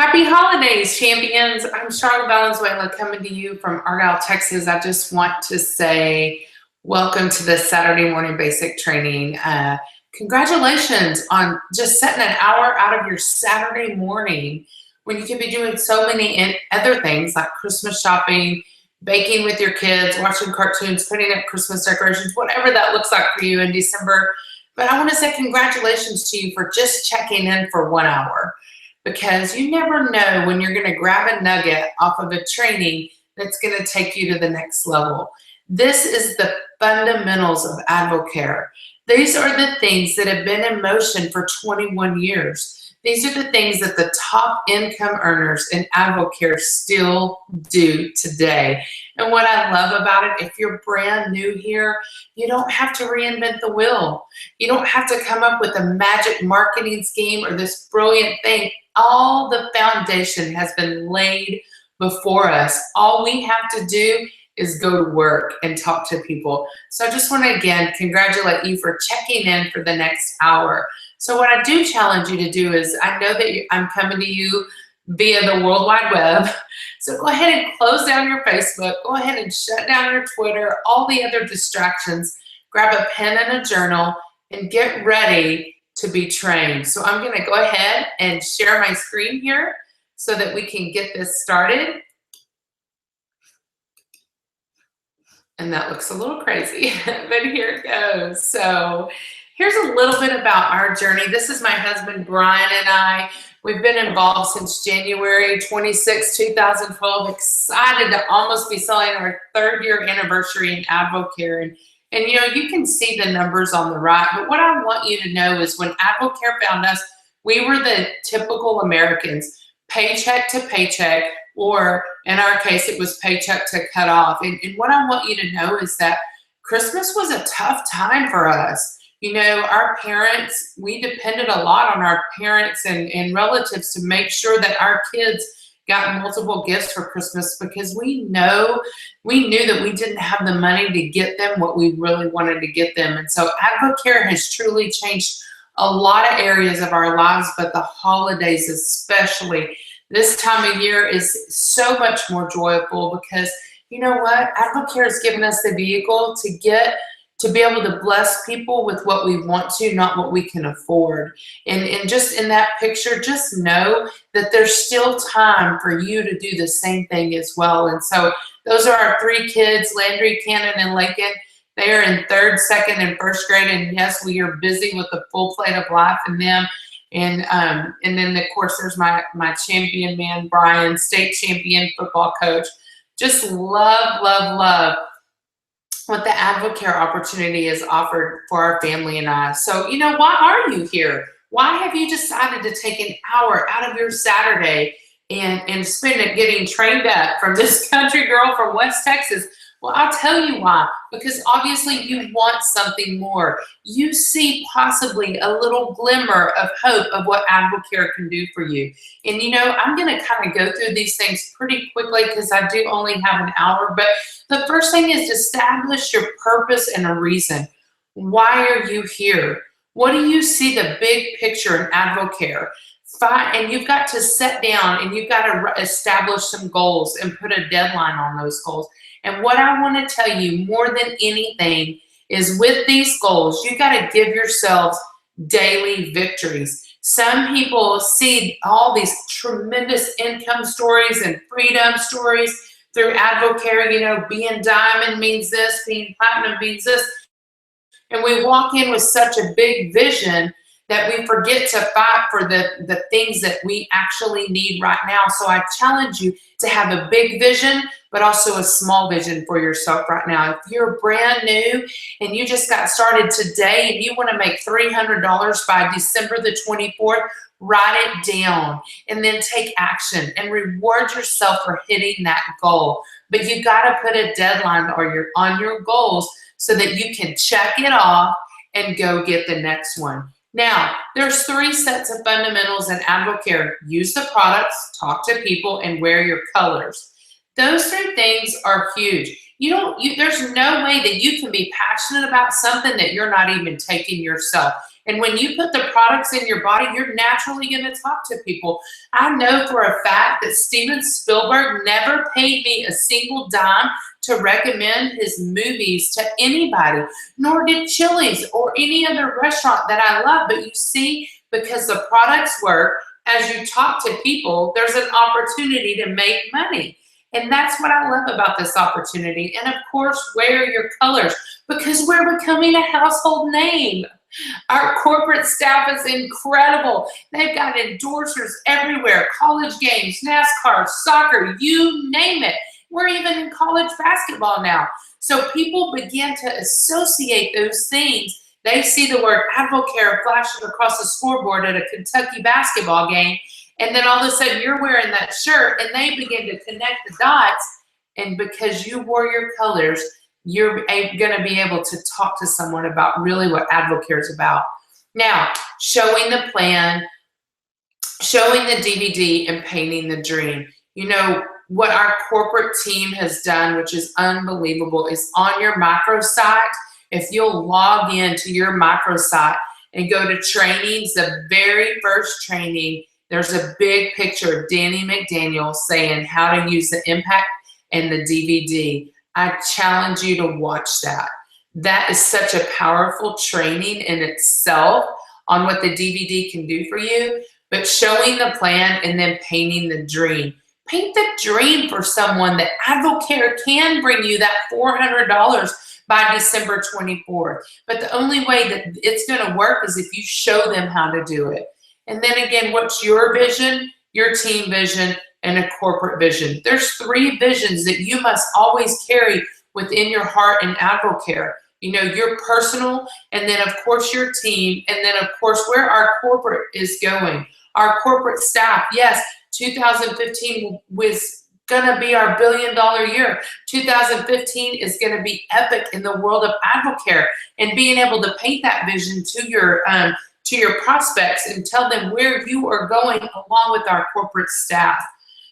Happy holidays, champions. I'm Charlotte Valenzuela coming to you from Argyle, Texas. I just want to say welcome to the Saturday morning basic training. Congratulations on just setting an hour out of your Saturday morning when you could be doing so many other things like Christmas shopping, baking with your kids, watching cartoons, putting up Christmas decorations, whatever that looks like for you in December. But I want to say congratulations to you for just checking in for 1 hour, because you never know when you're going to grab a nugget off of a training that's going to take you to the next level. This is the fundamentals of AdvoCare. These are the things that have been in motion for 21 years. These are the things that the top income earners in AdvoCare still do today. And what I love about it, if you're brand new here, you don't have to reinvent the wheel. You don't have to come up with a magic marketing scheme or this brilliant thing. All the foundation has been laid before us. All we have to do is go to work and talk to people. So I just want to again congratulate you for checking in for the next hour. So what I do challenge you to do is, I know that I'm coming to you via the World Wide Web. So go ahead and close down your Facebook. Go ahead and shut down your Twitter, all the other distractions. Grab a pen and a journal and get ready to be trained. So I'm going to go ahead and share my screen here so that we can get this started. And that looks a little crazy, but here it goes. So here's a little bit about our journey. This is my husband, Brian, and I. We've been involved since January 26, 2012. Excited to almost be selling our 3rd year anniversary in AdvoCare. And you know, you can see the numbers on the right, but what I want you to know is when AdvoCare found us, we were the typical Americans, paycheck to paycheck, or in our case, it was paycheck to cut off. And what I want you to know is that Christmas was a tough time for us. You know, our parents, we depended a lot on our parents and relatives to make sure that our kids got multiple gifts for Christmas, because we knew that we didn't have the money to get them what we really wanted to get them. And so AdvoCare has truly changed a lot of areas of our lives, but the holidays especially. This time of year is so much more joyful because, you know what, AdvoCare has given us the vehicle to be able to bless people with what we want to, not what we can afford. And just in that picture, just know that there's still time for you to do the same thing as well. And so those are our 3 kids, Landry, Cannon, and Lakin. They are in 3rd, 2nd, and 1st grade. And yes, we are busy with the full plate of life in them. And then of course there's my champion man, Brian, state champion football coach. Just love what the AdvoCare opportunity has offered for our family and I. So, you know, why are you here? Why have you decided to take an hour out of your Saturday and spend it getting trained up from this country girl from West Texas? Well, I'll tell you why. Because obviously you want something more. You see possibly a little glimmer of hope of what AdvoCare can do for you. And you know, I'm going to kind of go through these things pretty quickly because I do only have an hour. But the first thing is to establish your purpose and a reason. Why are you here? What do you see the big picture in AdvoCare? And you've got to sit down and you've got to establish some goals and put a deadline on those goals. And what I want to tell you more than anything is with these goals, you got to give yourselves daily victories. Some people see all these tremendous income stories and freedom stories through AdvoCare. You know, being diamond means this, being platinum means this. And we walk in with such a big vision that we forget to fight for the things that we actually need right now. So I challenge you to have a big vision, but also a small vision for yourself right now. If you're brand new and you just got started today and you want to make $300 by December the 24th, write it down and then take action and reward yourself for hitting that goal. But you got to put a deadline on your goals so that you can check it off and go get the next one. Now, there's 3 sets of fundamentals in AdvoCare. Use the products, talk to people, and wear your colors. Those 3 things are huge. There's no way that you can be passionate about something that you're not even taking yourself. And when you put the products in your body, you're naturally going to talk to people. I know for a fact that Steven Spielberg never paid me a single dime to recommend his movies to anybody, nor did Chili's or any other restaurant that I love. But you see, because the products work, as you talk to people, there's an opportunity to make money. And that's what I love about this opportunity. And of course, wear your colors, because we're becoming a household name. Our corporate staff is incredible. They've got endorsers everywhere, college games, NASCAR, soccer, you name it. We're even in college basketball now. So people begin to associate those things. They see the word Advocare flashing across the scoreboard at a Kentucky basketball game, and then all of a sudden you're wearing that shirt, and they begin to connect the dots. And because you wore your colors, you're going to be able to talk to someone about really what Advocare is about. Now, showing the plan, showing the DVD, and painting the dream. You know, what our corporate team has done, which is unbelievable, is on your microsite. If you'll log in to your microsite and go to trainings, the very first training, there's a big picture of Danny McDaniel saying how to use the impact and the DVD. I challenge you to watch that. That is such a powerful training in itself on what the DVD can do for you, but showing the plan and then painting the dream. Paint the dream for someone that Advocare can bring you that $400 by December 24th. But the only way that it's going to work is if you show them how to do it. And then again, what's your vision, your team vision, and a corporate vision? There's 3 visions that you must always carry within your heart in Advocare. You know, your personal, and then of course your team, and then of course where our corporate is going. Our corporate staff, yes, 2015 was gonna be our billion-dollar year. 2015 is gonna be epic in the world of Advocare, and being able to paint that vision to your prospects and tell them where you are going along with our corporate staff.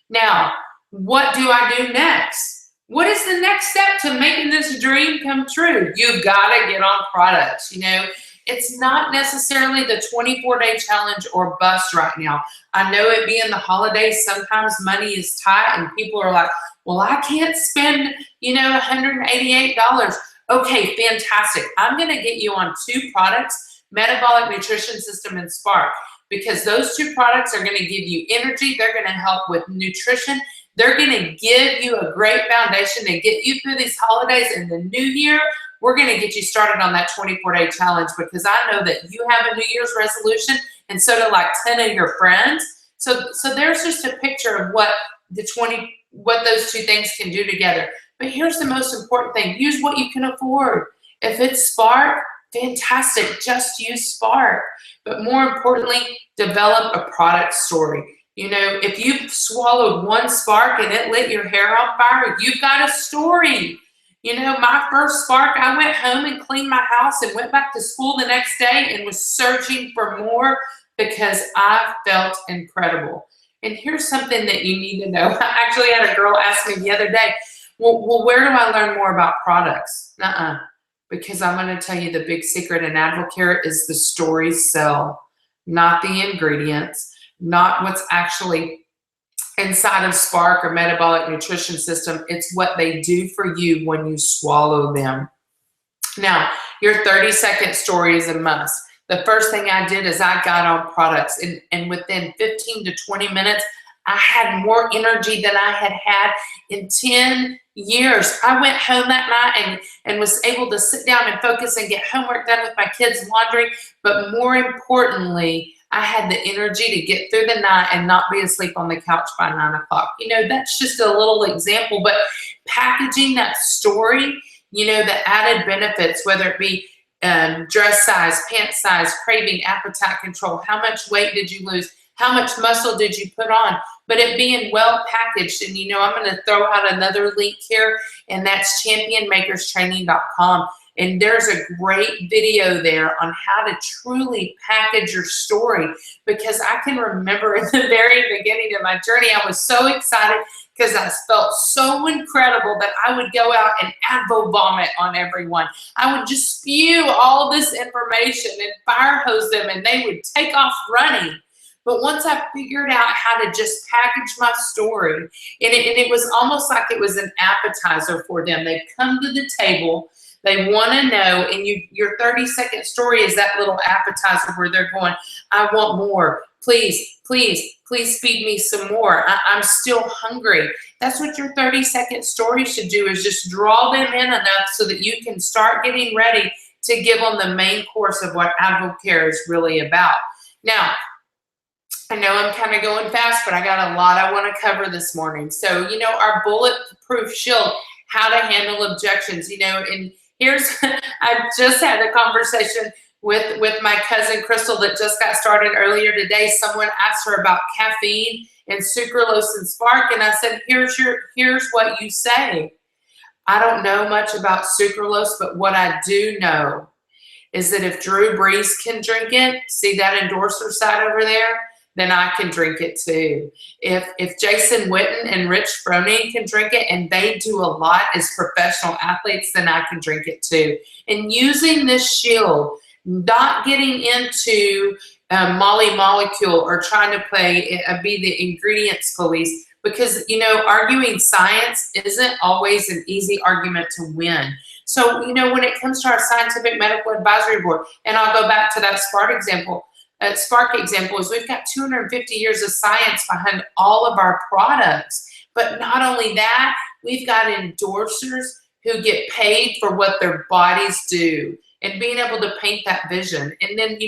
Now, what do I do next? What is the next step to making this dream come true? You've got to get on products. You know, it's not necessarily the 24-day challenge or bust right now. I know it being the holidays, sometimes money is tight and people are like, well, I can't spend, you know, $188. Okay, fantastic. I'm going to get you on 2 products, Metabolic Nutrition System and Spark, because those 2 products are going to give you energy. They're going to help with nutrition. They're going to give you a great foundation to get you through these holidays and the new year. We're going to get you started on that 24-day challenge, because I know that you have a New Year's resolution, and so do like 10 of your friends. So there's just a picture of what those 2 things can do together. But here's the most important thing. Use what you can afford. If it's Spark, fantastic. Just use Spark. But more importantly, develop a product story. You know, if you've swallowed 1 Spark and it lit your hair on fire, you've got a story. You know, my first Spark, I went home and cleaned my house and went back to school the next day and was searching for more because I felt incredible. And here's something that you need to know. I actually had a girl ask me the other day, well, where do I learn more about products? Because I'm going to tell you the big secret in Advocare is the stories sell, not the ingredients, not what's actually inside of Spark or Metabolic Nutrition System. It's what they do for you when you swallow them. Now, your 30-second story is a must. The first thing I did is I got on products, and within 15 to 20 minutes, I had more energy than I had had in 10 years. I went home that night and was able to sit down and focus and get homework done with my kids' laundry. But more importantly, I had the energy to get through the night and not be asleep on the couch by 9 o'clock. You know, that's just a little example, but packaging that story, you know, the added benefits, whether it be dress size, pant size, craving, appetite control, how much weight did you lose, how much muscle did you put on, but it being well packaged. And, you know, I'm going to throw out another link here, and that's championmakerstraining.com. And there's a great video there on how to truly package your story, because I can remember in the very beginning of my journey, I was so excited because I felt so incredible that I would go out and advo vomit on everyone. I would just spew all this information and fire hose them, and they would take off running. But once I figured out how to just package my story, and it was almost like it was an appetizer for them. They'd come to the table, they want to know, and your 30-second story is that little appetizer where they're going, I want more. Please, please, please feed me some more. I'm still hungry. That's what your 30-second story should do, is just draw them in enough so that you can start getting ready to give them the main course of what AdvoCare is really about. Now, I know I'm kind of going fast, but I got a lot I want to cover this morning. So, our bulletproof shield, how to handle objections, and here's, I just had a conversation with my cousin Crystal that just got started earlier today. Someone asked her about caffeine and sucralose and Spark, and I said, here's what you say. I don't know much about sucralose, but what I do know is that if Drew Brees can drink it, see that endorser side over there, then I can drink it too. If Jason Witten and Rich Froning can drink it, and they do a lot as professional athletes, then I can drink it too. And using this shield, not getting into Molly Molecule or trying to be the ingredients police, because arguing science isn't always an easy argument to win. So when it comes to our scientific medical advisory board, and I'll go back to that Spark example, is we've got 250 years of science behind all of our products. But not only that, we've got endorsers who get paid for what their bodies do, and being able to paint that vision. And then,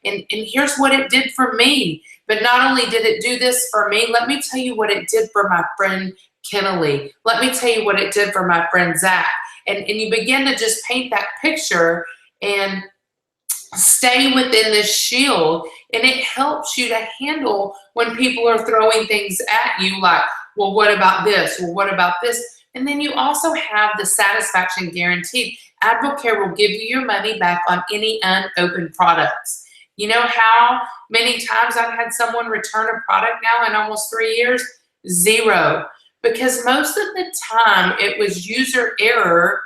and here's what it did for me. But not only did it do this for me, let me tell you what it did for my friend Kennelly. Let me tell you what it did for my friend Zach. And you begin to just paint that picture and stay within this shield, and it helps you to handle when people are throwing things at you like, well, what about this? Well, what about this? And then you also have the satisfaction guaranteed. AdvoCare will give you your money back on any unopened products. You know how many times I've had someone return a product now in almost 3 years? 0. Because most of the time it was user error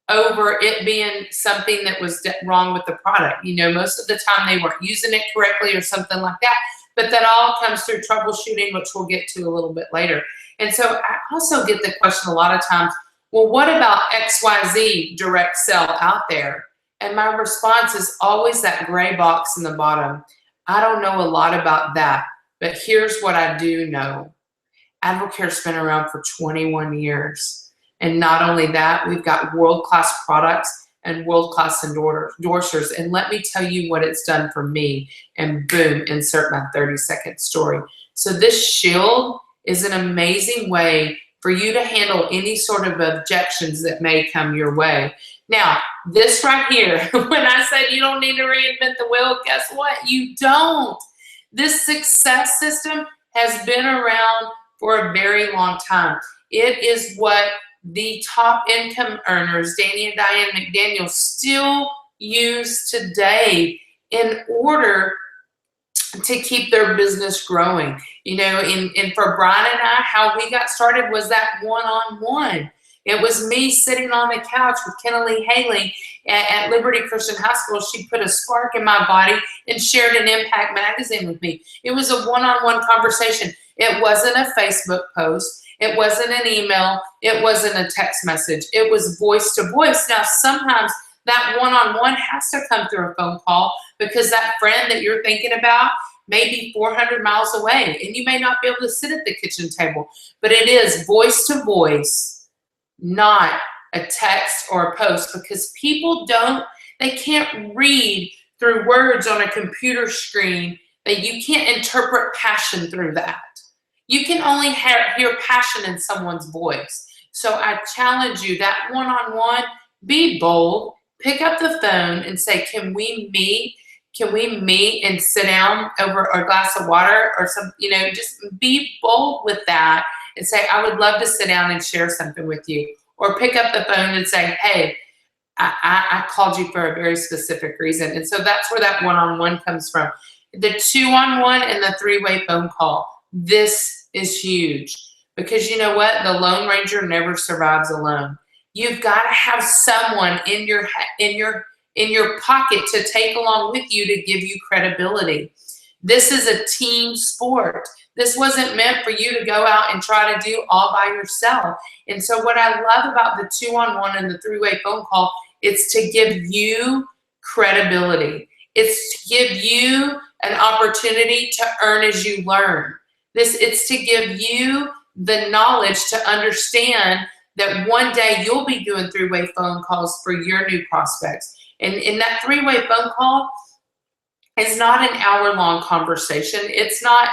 over it being something that was wrong with the product. Most of the time they weren't using it correctly or something like that. But that all comes through troubleshooting, which we'll get to a little bit later. And so I also get the question a lot of times, well, what about XYZ direct sell out there? And my response is always that gray box in the bottom. I don't know a lot about that, but here's what I do know. AdvoCare's been around for 21 years. And not only that, we've got world-class products and world-class endorsers. And let me tell you what it's done for me. And boom, insert my 30-second story. So this shield is an amazing way for you to handle any sort of objections that may come your way. Now, this right here, when I said you don't need to reinvent the wheel, guess what? You don't. This success system has been around for a very long time. It is what the top income earners, Danny and Diane McDaniel, still use today in order to keep their business growing. And for Brian and I, how we got started was that one-on-one. It was me sitting on the couch with Kennelly Haley at Liberty Christian High School. She put a spark in my body and shared an Impact magazine with me. It was a one-on-one conversation. It wasn't a Facebook post. It wasn't an email. It wasn't a text message. It was voice to voice. Now, sometimes that one-on-one has to come through a phone call because that friend that you're thinking about may be 400 miles away, and you may not be able to sit at the kitchen table. But it is voice to voice, not a text or a post, because people they can't read through words on a computer screen. That you can't interpret passion through that. You can only hear passion in someone's voice. So I challenge you, that one-on-one, be bold, pick up the phone and say, can we meet? Can we meet and sit down over a glass of water or some, just be bold with that and say, I would love to sit down and share something with you. Or pick up the phone and say, hey, I called you for a very specific reason. And so that's where that one-on-one comes from. The 2-on-1 and the 3-way phone call. This is huge. because you know what? The Lone Ranger never survives alone. You've got to have someone in your pocket to take along with you to give you credibility. This is a team sport. This wasn't meant for you to go out and try to do all by yourself. And so what I love about the 2-on-1 and the 3-way phone call, it's to give you credibility. It's to give you an opportunity to earn as you learn. It's to give you the knowledge to understand that one day you'll be doing 3-way phone calls for your new prospects. And in that 3-way phone call, it's not an hour-long conversation. It's not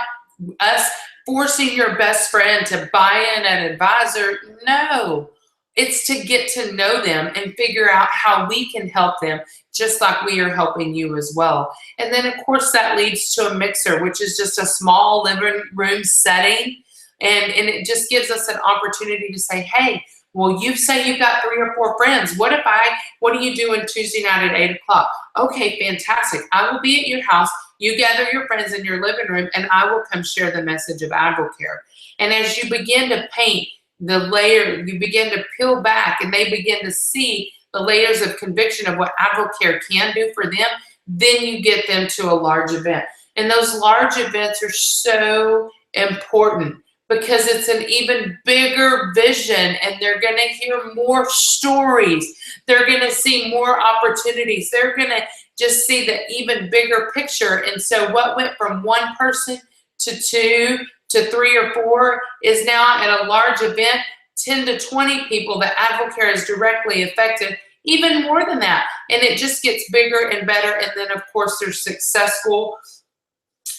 us forcing your best friend to buy in an advisor. No, it's to get to know them and figure out how we can help them, just like we are helping you as well. And then, of course, that leads to a mixer, which is just a small living room setting. And it just gives us an opportunity to say, hey, well, you say you've got 3 or 4 friends. What are you doing Tuesday night at 8 o'clock? Okay, fantastic. I will be at your house. You gather your friends in your living room, and I will come share the message of AdvoCare. And as you begin to paint the layer, you begin to peel back, and they begin to see the layers of conviction of what AdvoCare can do for them, then you get them to a large event. And those large events are so important, because it's an even bigger vision, and they're going to hear more stories. They're going to see more opportunities. They're going to just see the even bigger picture. And so what went from 1 person to 2 to 3 or 4 is now at a large event, 10 to 20 people that AdvoCare has directly affected, even more than that. And it just gets bigger and better. And then, of course, there's successful,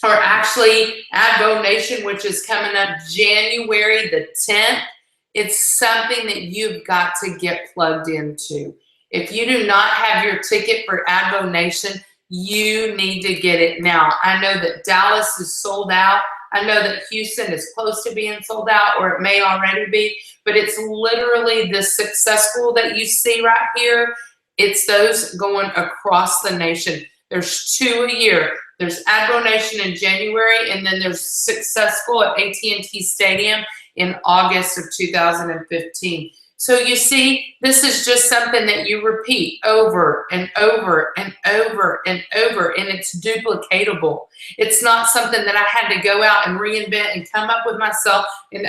or actually Advo Nation, which is coming up January the 10th. It's something that you've got to get plugged into. If you do not have your ticket for Advo Nation, you need to get it now. I know that Dallas is sold out. I know that Houston is close to being sold out, or it may already be, but it's literally the successful that you see right here. It's those going across the nation. There's 2 a year. There's Advo Nation in January, and then there's Successful at AT&T Stadium in August of 2015. So you see, this is just something that you repeat over and over and over and over, and it's duplicatable. It's not something that I had to go out and reinvent and come up with myself, and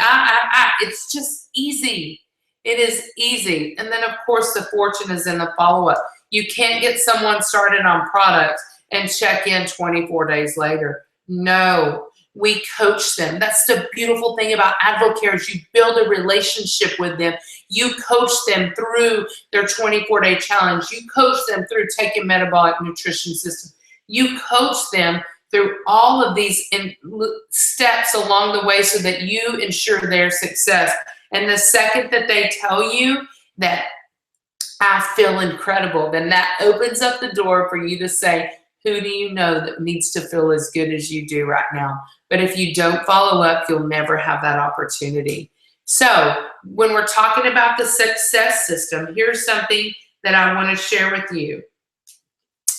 it's just easy. It is easy. And then, of course, the fortune is in the follow-up. You can't get someone started on products and check in 24 days later. No, we coach them. That's the beautiful thing about AdvoCare, is you build a relationship with them. You coach them through their 24-day challenge. You coach them through taking metabolic nutrition system. You coach them through all of these steps along the way so that you ensure their success. And the second that they tell you that I feel incredible, then that opens up the door for you to say, who do you know that needs to feel as good as you do right now? But if you don't follow up, you'll never have that opportunity. So when we're talking about the success system, here's something that I want to share with you.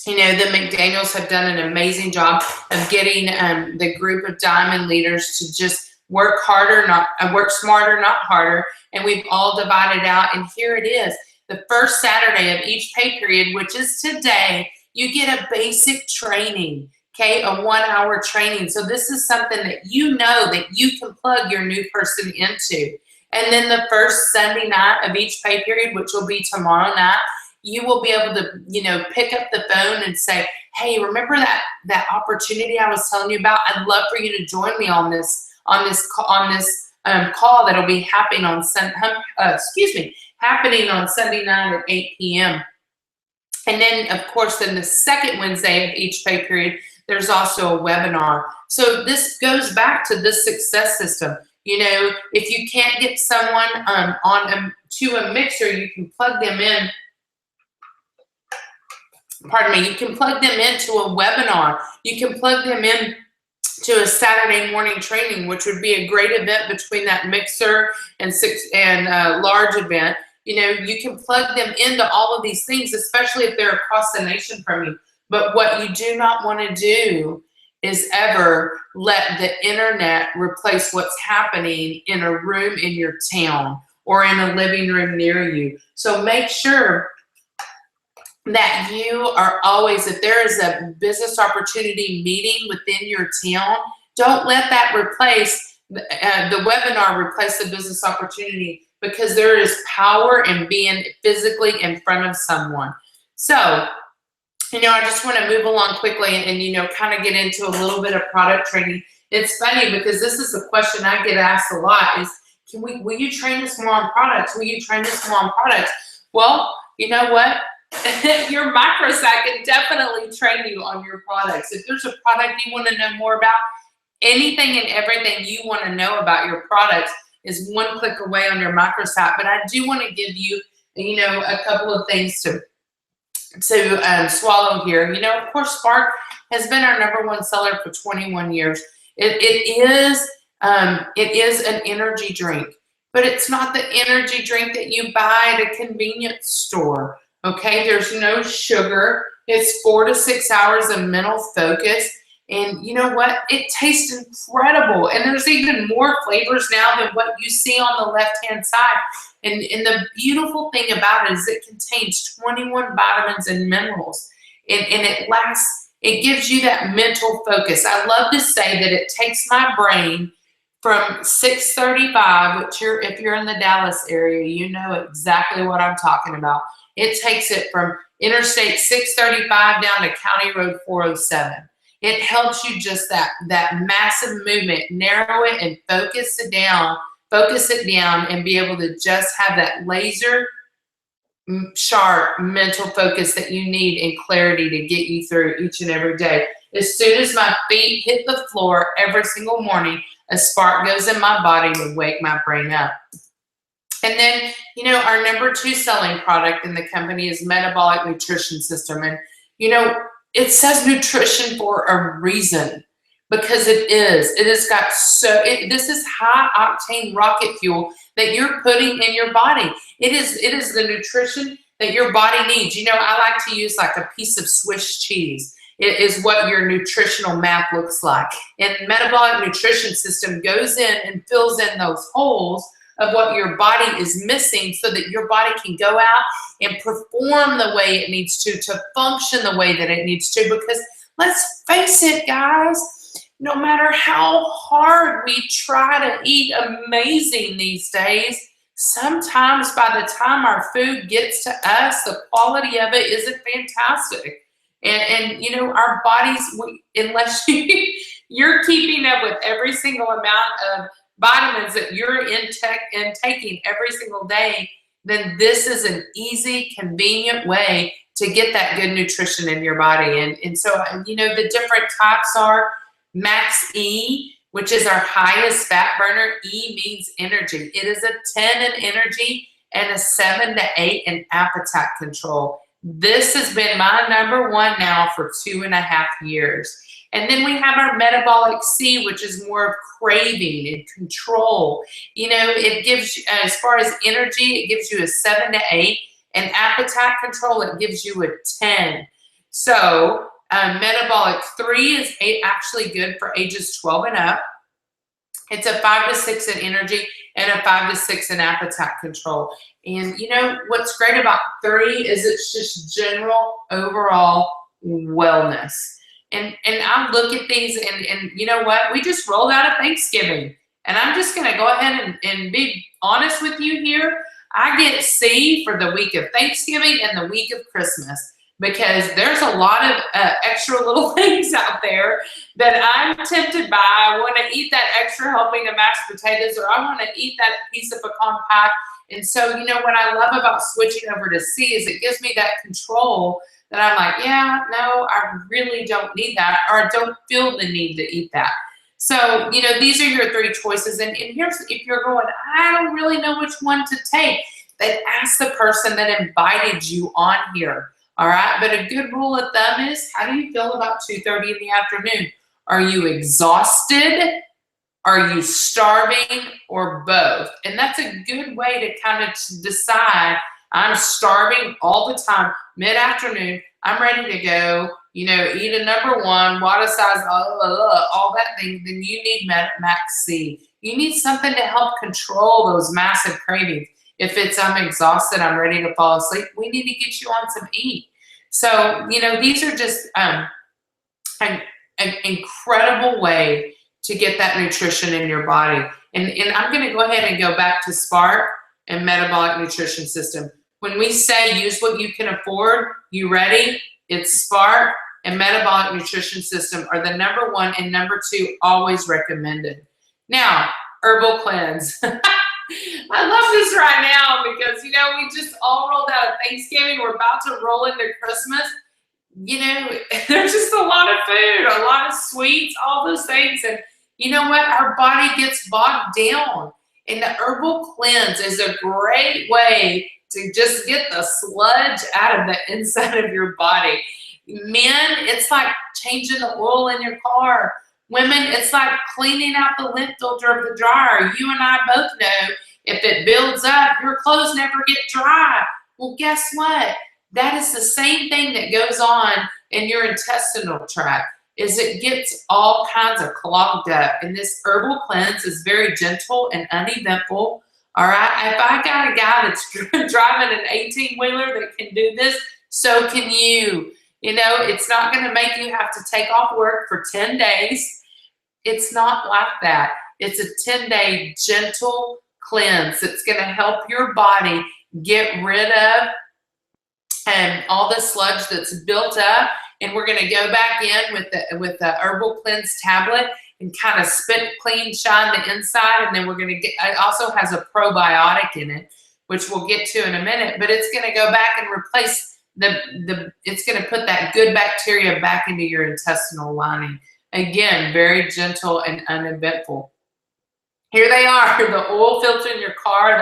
You know, the McDaniels have done an amazing job of getting the group of diamond leaders to just work harder, work smarter, not harder. And we've all divided out. And here it is. The first Saturday of each pay period, which is today, you get a basic training, okay, a 1-hour training. So this is something that you know that you can plug your new person into. And then the first Sunday night of each pay period, which will be tomorrow night, you will be able to, you know, pick up the phone and say, hey, remember that opportunity I was telling you about? I'd love for you to join me on this call that'll be happening on happening on Sunday night at 8 p.m. And then, of course, then the second Wednesday of each pay period, there's also a webinar. So this goes back to the success system. You know, if you can't get someone to a mixer, you can plug them in. Pardon me. You can plug them into a webinar. You can plug them in to a Saturday morning training, which would be a great event between that mixer and large event. You know, you can plug them into all of these things, especially if they're across the nation from you. But what you do not want to do is ever let the internet replace what's happening in a room in your town or in a living room near you. So make sure that you are always, if there is a business opportunity meeting within your town, don't let that replace the webinar, replace the business opportunity, because there is power in being physically in front of someone. So, you know, I just want to move along quickly and, you know, kind of get into a little bit of product training. It's funny because this is a question I get asked a lot is, will you train us more on products? Will you train us more on products? Well, you know what? Your microsite can definitely train you on your products. If there's a product you want to know more about, anything and everything you want to know about your products is one click away on your microsite. But I do want to give you, you know, a couple of things to swallow here. You know, of course, Spark has been our #1 seller for 21 years. It is an energy drink, but it's not the energy drink that you buy at a convenience store. Okay, there's no sugar. It's 4 to 6 hours of mental focus. And you know what? It tastes incredible. And there's even more flavors now than what you see on the left-hand side. And the beautiful thing about it is it contains 21 vitamins and minerals. And it gives you that mental focus. I love to say that it takes my brain from 635, which if you're in the Dallas area, you know exactly what I'm talking about. It takes it from Interstate 635 down to County Road 407. It helps you just that massive movement, narrow it and focus it down and be able to just have that laser sharp mental focus that you need and clarity to get you through each and every day. As soon as my feet hit the floor every single morning, a spark goes in my body to wake my brain up. And then, you know, our #2 selling product in the company is Metabolic Nutrition System. And, you know, it says nutrition for a reason, because it is. It has got this is high octane rocket fuel that you're putting in your body. It is the nutrition that your body needs. You know, I like to use like a piece of Swiss cheese. It is what your nutritional map looks like. And Metabolic Nutrition System goes in and fills in those holes of what your body is missing so that your body can go out and perform the way it needs to function the way that it needs to. Because let's face it, guys, no matter how hard we try to eat amazing these days, sometimes by the time our food gets to us, the quality of it isn't fantastic. And you know, our bodies, unless you're keeping up with every single amount of vitamins that you're taking every single day, then this is an easy, convenient way to get that good nutrition in your body. And so, you know, the different types are Max E, which is our highest fat burner. E means energy. It is a 10 in energy and a 7 to 8 in appetite control. This has been my #1 now for 2.5 years. And then we have our Metabolic C, which is more of craving and control. You know, it gives you, as far as energy, it gives you a 7 to 8. And appetite control, it gives you a 10. So Metabolic 3 is actually good for ages 12 and up. It's a 5 to 6 in energy and a 5 to 6 in appetite control. And you know, what's great about 3 is it's just general overall wellness. And I look at these and you know what? We just rolled out of Thanksgiving. And I'm just going to go ahead and be honest with you here. I get C for the week of Thanksgiving and the week of Christmas, because there's a lot of extra little things out there that I'm tempted by. I want to eat that extra helping of mashed potatoes, or I want to eat that piece of pecan pie. And so, you know, what I love about switching over to C is it gives me that control that I'm like, yeah, no, I really don't need that, or I don't feel the need to eat that. So, you know, these are your 3 choices. And here's, if you're going, I don't really know which one to take, then ask the person that invited you on here. All right. But a good rule of thumb is, how do you feel about 2:30 in the afternoon? Are you exhausted? Are you starving, or both? And that's a good way to kind of decide. I'm starving all the time. Mid-afternoon, I'm ready to go. you know, eat a number one, water size, all that thing, then you need Max C. You need something to help control those massive cravings. If it's, I'm exhausted, I'm ready to fall asleep, we need to get you on some eat. So, you know, these are just an incredible way to get that nutrition in your body. And I'm going to go ahead and go back to Spark and Metabolic Nutrition System. When we say use what you can afford, you ready? It's Spark and Metabolic Nutrition System are the number one and number two always recommended. Now, Herbal Cleanse. I love this right now because, you know, we just all rolled out of Thanksgiving. We're about to roll into Christmas. You know, there's just a lot of food, a lot of sweets, all those things. And you know what? Our body gets bogged down. And the Herbal Cleanse is a great way to just get the sludge out of the inside of your body. Men, it's like changing the oil in your car. Women, it's like cleaning out the lint filter of the dryer. You and I both know if it builds up, your clothes never get dry. Well, guess what? That is the same thing that goes on in your intestinal tract, is it gets all kinds of clogged up. And this Herbal Cleanse is very gentle and uneventful. All right, if I got a guy that's driving an 18-wheeler that can do this, so can you. You know, it's not going to make you have to take off work for 10 days. It's not like that. It's a 10-day gentle cleanse. It's going to help your body get rid of all the sludge that's built up. And we're going to go back in with the Herbal Cleanse tablet and kind of spit clean, shine the inside. And then we're going to get, it also has a probiotic in it, which we'll get to in a minute. But it's going to go back and replace it's going to put that good bacteria back into your intestinal lining. Again, very gentle and uneventful. Here they are, the oil filter in your car,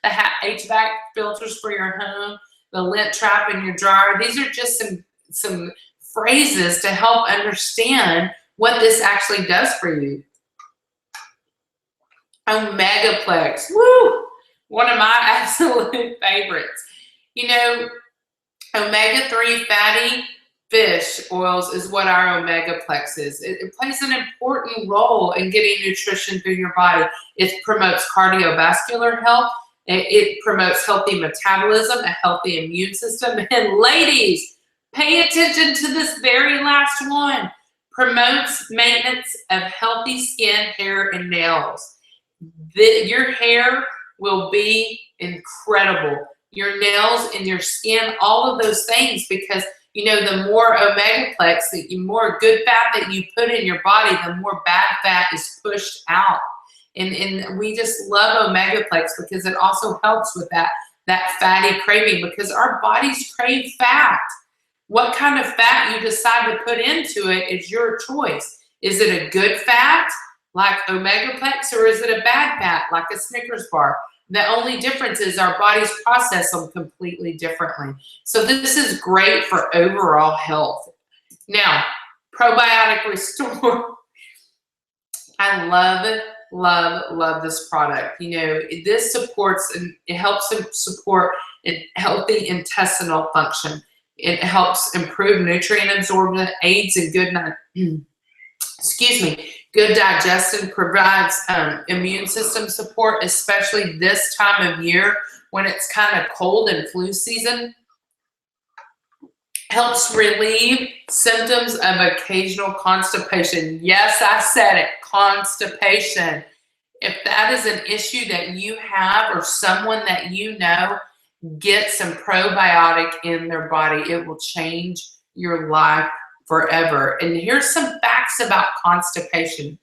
the HVAC filters for your home, the lint trap in your dryer. These are just some phrases to help understand what this actually does for you. Omegaplex, woo! One of my absolute favorites. You know, omega-3 fatty fish oils is what our Omegaplex is. It plays an important role in getting nutrition through your body. It promotes cardiovascular health. It promotes healthy metabolism, a healthy immune system. And ladies, pay attention to this very last one. Promotes maintenance of healthy skin, hair, and nails. Your hair will be incredible. Your nails and your skin, all of those things, because you know, the more Omegaplex, the more good fat that you put in your body, the more bad fat is pushed out. And we just love Omegaplex because it also helps with that fatty craving, because our bodies crave fat. What kind of fat you decide to put into it is your choice. Is it a good fat like Omegaplex, or is it a bad fat like a Snickers bar? The only difference is our bodies process them completely differently. So this is great for overall health. Now, Probiotic Restore. I love this product. You know, this supports and it helps support a healthy intestinal function. It helps improve nutrient absorption, aids in good digestion, provides immune system support, especially this time of year when it's kind of cold and flu season. Helps relieve symptoms of occasional constipation. Yes, I said it, constipation. If that is an issue that you have or someone that you know, get some probiotic in their body. It will change your life forever. And here's some facts about constipation.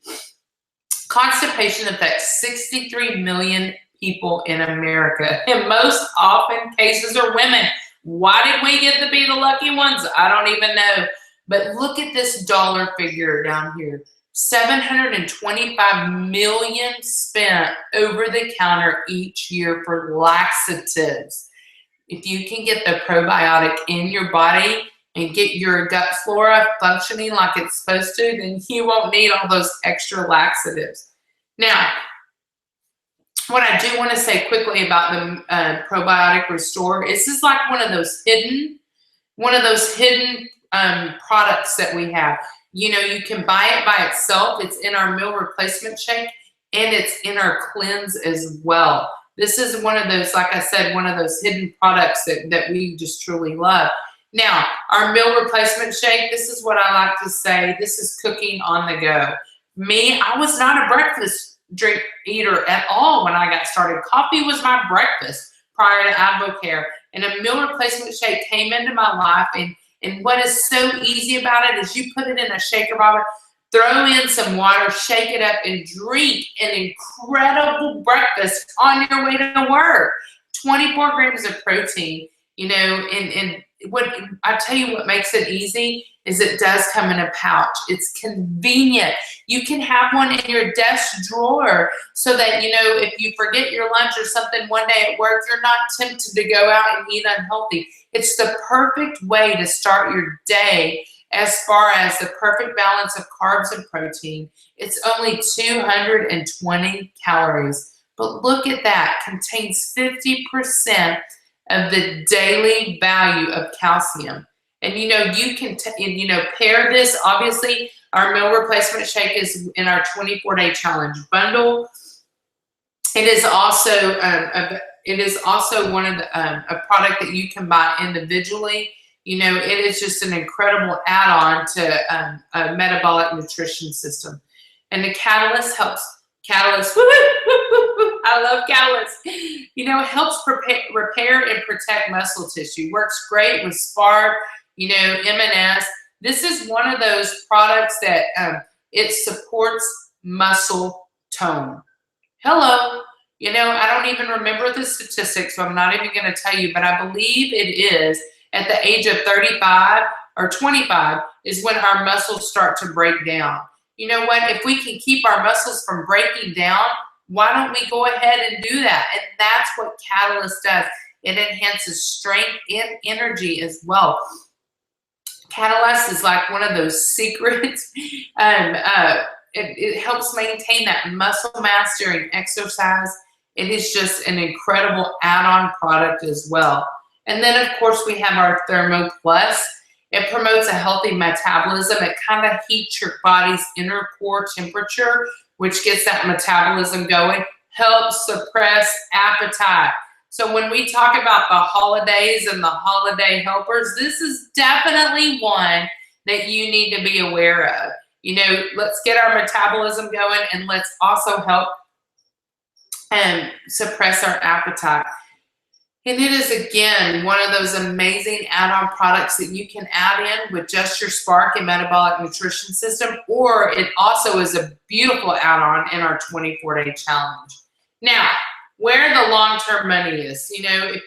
Constipation affects 63 million people in America. In most often cases are women. Why did we get to be the lucky ones? I don't even know. But look at this dollar figure down here. $725 million spent over the counter each year for laxatives. If you can get the probiotic in your body and get your gut flora functioning like it's supposed to, then you won't need all those extra laxatives. Now, what I do want to say quickly about the Probiotic Restore is this is like one of those hidden products that we have. You know, you can buy it by itself. It's in our meal replacement shake, and it's in our cleanse as well. This is one of those, like I said, one of those hidden products that we just truly love. Now, our meal replacement shake, this is what I like to say, this is cooking on the go. Me, I was not a breakfast drink eater at all when I got started. Coffee was my breakfast prior to Advocare, and a meal replacement shake came into my life, and what is so easy about it is you put it in a shaker bottle, throw in some water, shake it up, and drink an incredible breakfast on your way to work. 24 grams of protein, you know, and what I tell you what makes it easy is it does come in a pouch. It's convenient. You can have one in your desk drawer so that, you know, if you forget your lunch or something one day at work, you're not tempted to go out and eat unhealthy. It's the perfect way to start your day as far as the perfect balance of carbs and protein. It's only 220 calories. But look at that, contains 50% of the daily value of calcium. And you know, you can pair this. Obviously, our meal replacement shake is in our 24-day challenge bundle. It is also one of the a product that you can buy individually. You know, it is just an incredible add-on to a metabolic nutrition system. And the Catalyst helps. Catalyst, I love Catalyst. You know, it helps repair and protect muscle tissue. Works great with Spark, you know, M&S. This is one of those products that it supports muscle tone. Hello. You know, I don't even remember the statistics, so I'm not even going to tell you, but I believe it is at the age of 35 or 25 is when our muscles start to break down. You know what? If we can keep our muscles from breaking down, why don't we go ahead and do that? And that's what Catalyst does. It enhances strength and energy as well. Catalyst is like one of those secrets. It helps maintain that muscle mass during exercise. It is just an incredible add-on product as well. And then, of course, we have our Thermo Plus. It promotes a healthy metabolism. It kind of heats your body's inner core temperature, which gets that metabolism going, helps suppress appetite. So when we talk about the holidays and the holiday helpers, this is definitely one that you need to be aware of. You know, let's get our metabolism going, and let's also help suppress our appetite. And it is, again, one of those amazing add-on products that you can add in with just your Spark and metabolic nutrition system, or it also is a beautiful add-on in our 24-day challenge. Now, where the long-term money is, you know, if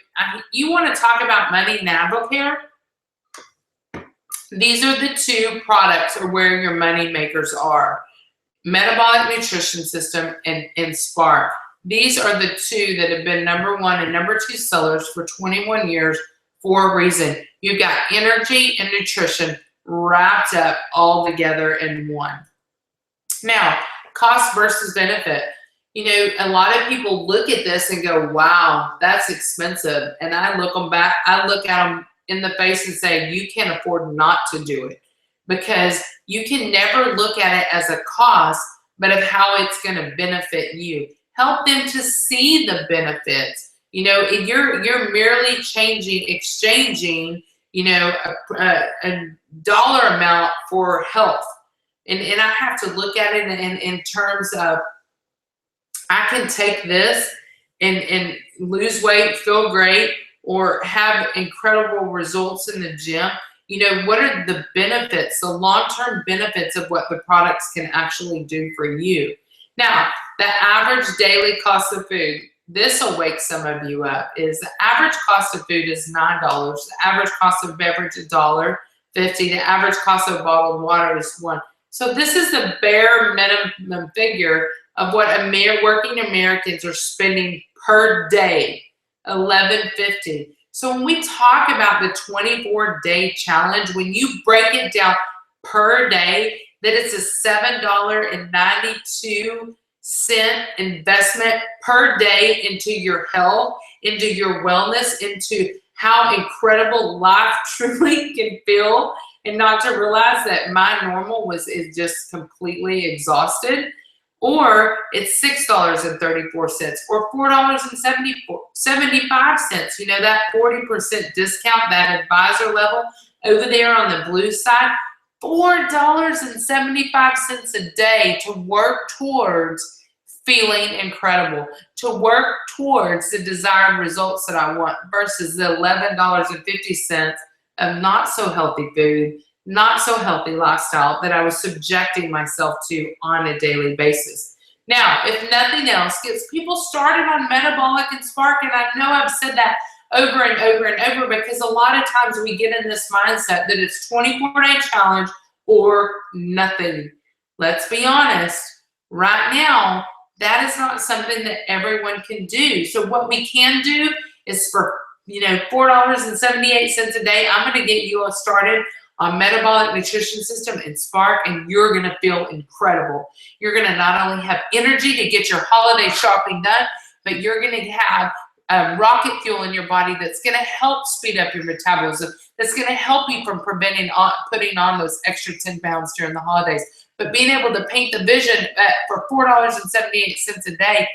you want to talk about money in Advocare, these are the two products or where your money makers are. Metabolic nutrition system and Spark. These are the two that have been #1 and #2 sellers for 21 years for a reason. You've got energy and nutrition wrapped up all together in one. Now, cost versus benefit. You know, a lot of people look at this and go, wow, that's expensive. And I look at them in the face and say, you can't afford not to do it, because you can never look at it as a cost, but of how it's going to benefit you. Help them to see the benefits. You know, you're merely exchanging, you know, a dollar amount for health. And I have to look at it in terms of, I can take this and lose weight, feel great, or have incredible results in the gym. You know, what are the benefits, the long-term benefits of what the products can actually do for you? Now, the average daily cost of food, this will wake some of you up, is the average cost of food is $9. The average cost of beverage is $1.50. The average cost of bottled water is $1. So this is the bare minimum figure of what working Americans are spending per day, $11.50. So when we talk about the 24-day challenge, when you break it down per day, that it's a $7.92 investment per day into your health, into your wellness, into how incredible life truly can feel. and not to realize that my normal is just completely exhausted. Or it's $6.34 or $4.75. You know, that 40% discount, that advisor level over there on the blue side, $4.75 a day to work towards feeling incredible, to work towards the desired results that I want versus the $11.50 of not so healthy food, not so healthy lifestyle that I was subjecting myself to on a daily basis. Now, if nothing else, gets people started on Metabolic and Spark, and I know I've said that over and over and over because a lot of times we get in this mindset that it's 24-day challenge or nothing. Let's be honest, right now, that is not something that everyone can do. So what we can do is for, $4.78 a day, I'm going to get you all started on Metabolic Nutrition System and Spark, and you're going to feel incredible. You're going to not only have energy to get your holiday shopping done, but you're going to have rocket fuel in your body that's going to help speed up your metabolism, that's going to help you from putting on those extra 10 pounds during the holidays. But being able to paint the vision for $4.78 a day,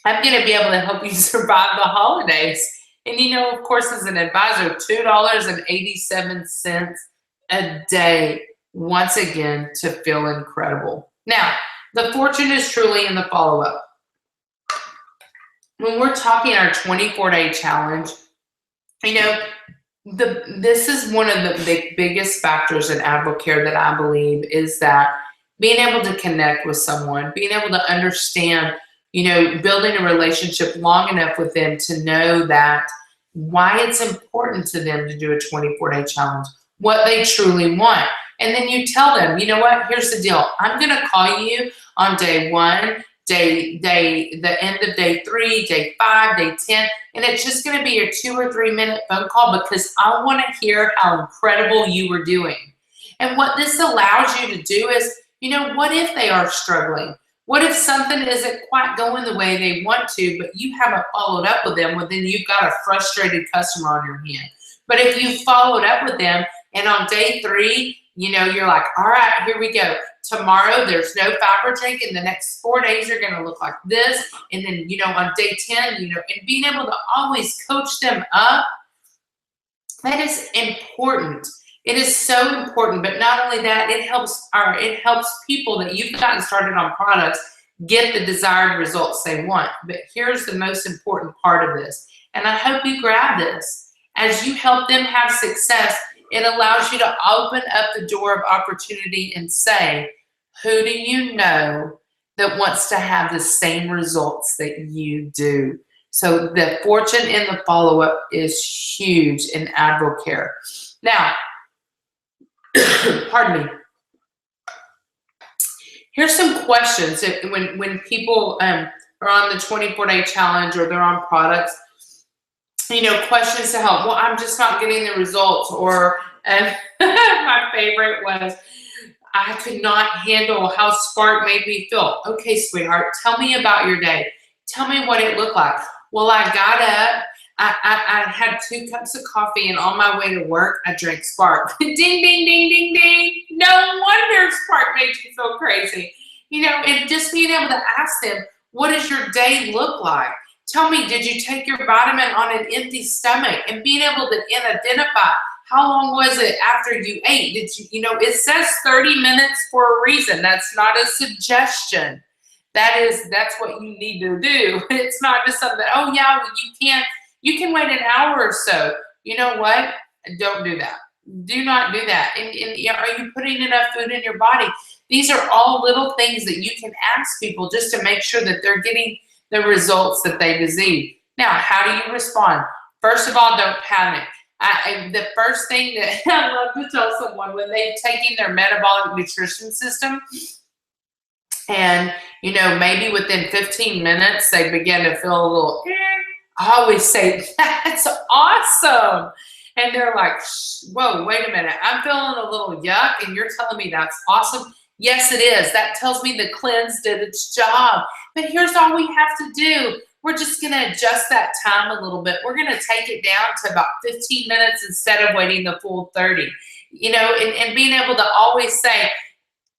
I'm going to be able to help you survive the holidays. And, of course, as an advisor, $2.87 a day, once again, to feel incredible. Now, the fortune is truly in the follow-up. When we're talking our 24-day challenge, this is one of the biggest factors in AdvoCare that I believe is that being able to connect with someone, being able to understand, building a relationship long enough with them to know that why it's important to them to do a 24-day challenge, what they truly want. And then you tell them, you know what, here's the deal. I'm going to call you on day 1, the end of day 3, day 5, day 10, and it's just going to be a 2 or 3 minute phone call because I want to hear how incredible you were doing. And what this allows you to do is, what if they are struggling? What if something isn't quite going the way they want to, but you haven't followed up with them? Well, then you've got a frustrated customer on your hand. But if you followed up with them and on day 3, you're like, all right, here we go. Tomorrow, there's no fiber drink, and the next 4 days are going to look like this. And then, on day 10, and being able to always coach them up, that is important. It is so important. But not only that, it helps people that you've gotten started on products get the desired results they want. But here's the most important part of this, and I hope you grab this. As you help them have success, it allows you to open up the door of opportunity and say, who do you know that wants to have the same results that you do? So the fortune in the follow-up is huge in AdvoCare. Now, pardon me. Here's some questions when people are on the 24-day challenge or they're on products. Questions to help. Well, I'm just not getting the results. Or my favorite was, I could not handle how Spark made me feel. Okay, sweetheart, tell me about your day. Tell me what it looked like. Well, I got up. I had 2 cups of coffee, and on my way to work, I drank Spark. Ding, ding, ding, ding, ding. No wonder Spark made you feel crazy. And just being able to ask them, what does your day look like? Tell me, did you take your vitamin on an empty stomach? And being able to identify, how long was it after you ate? Did you, it says 30 minutes for a reason. That's not a suggestion. That's what you need to do. It's not just something, oh yeah, you can wait an hour or so. You know what? Don't do that. Do not do that. And are you putting enough food in your body? These are all little things that you can ask people just to make sure that they're getting the results that they desire. Now, how do you respond? First of all, don't panic. The first thing that I love to tell someone when they've taken their metabolic nutrition system, and maybe within 15 minutes they begin to feel a little, I always say, that's awesome. And they're like, whoa, wait a minute, I'm feeling a little yuck, and you're telling me that's awesome? Yes, it is. That tells me the cleanse did its job. But here's all we have to do. We're just going to adjust that time a little bit. We're going to take it down to about 15 minutes instead of waiting the full 30. and being able to always say,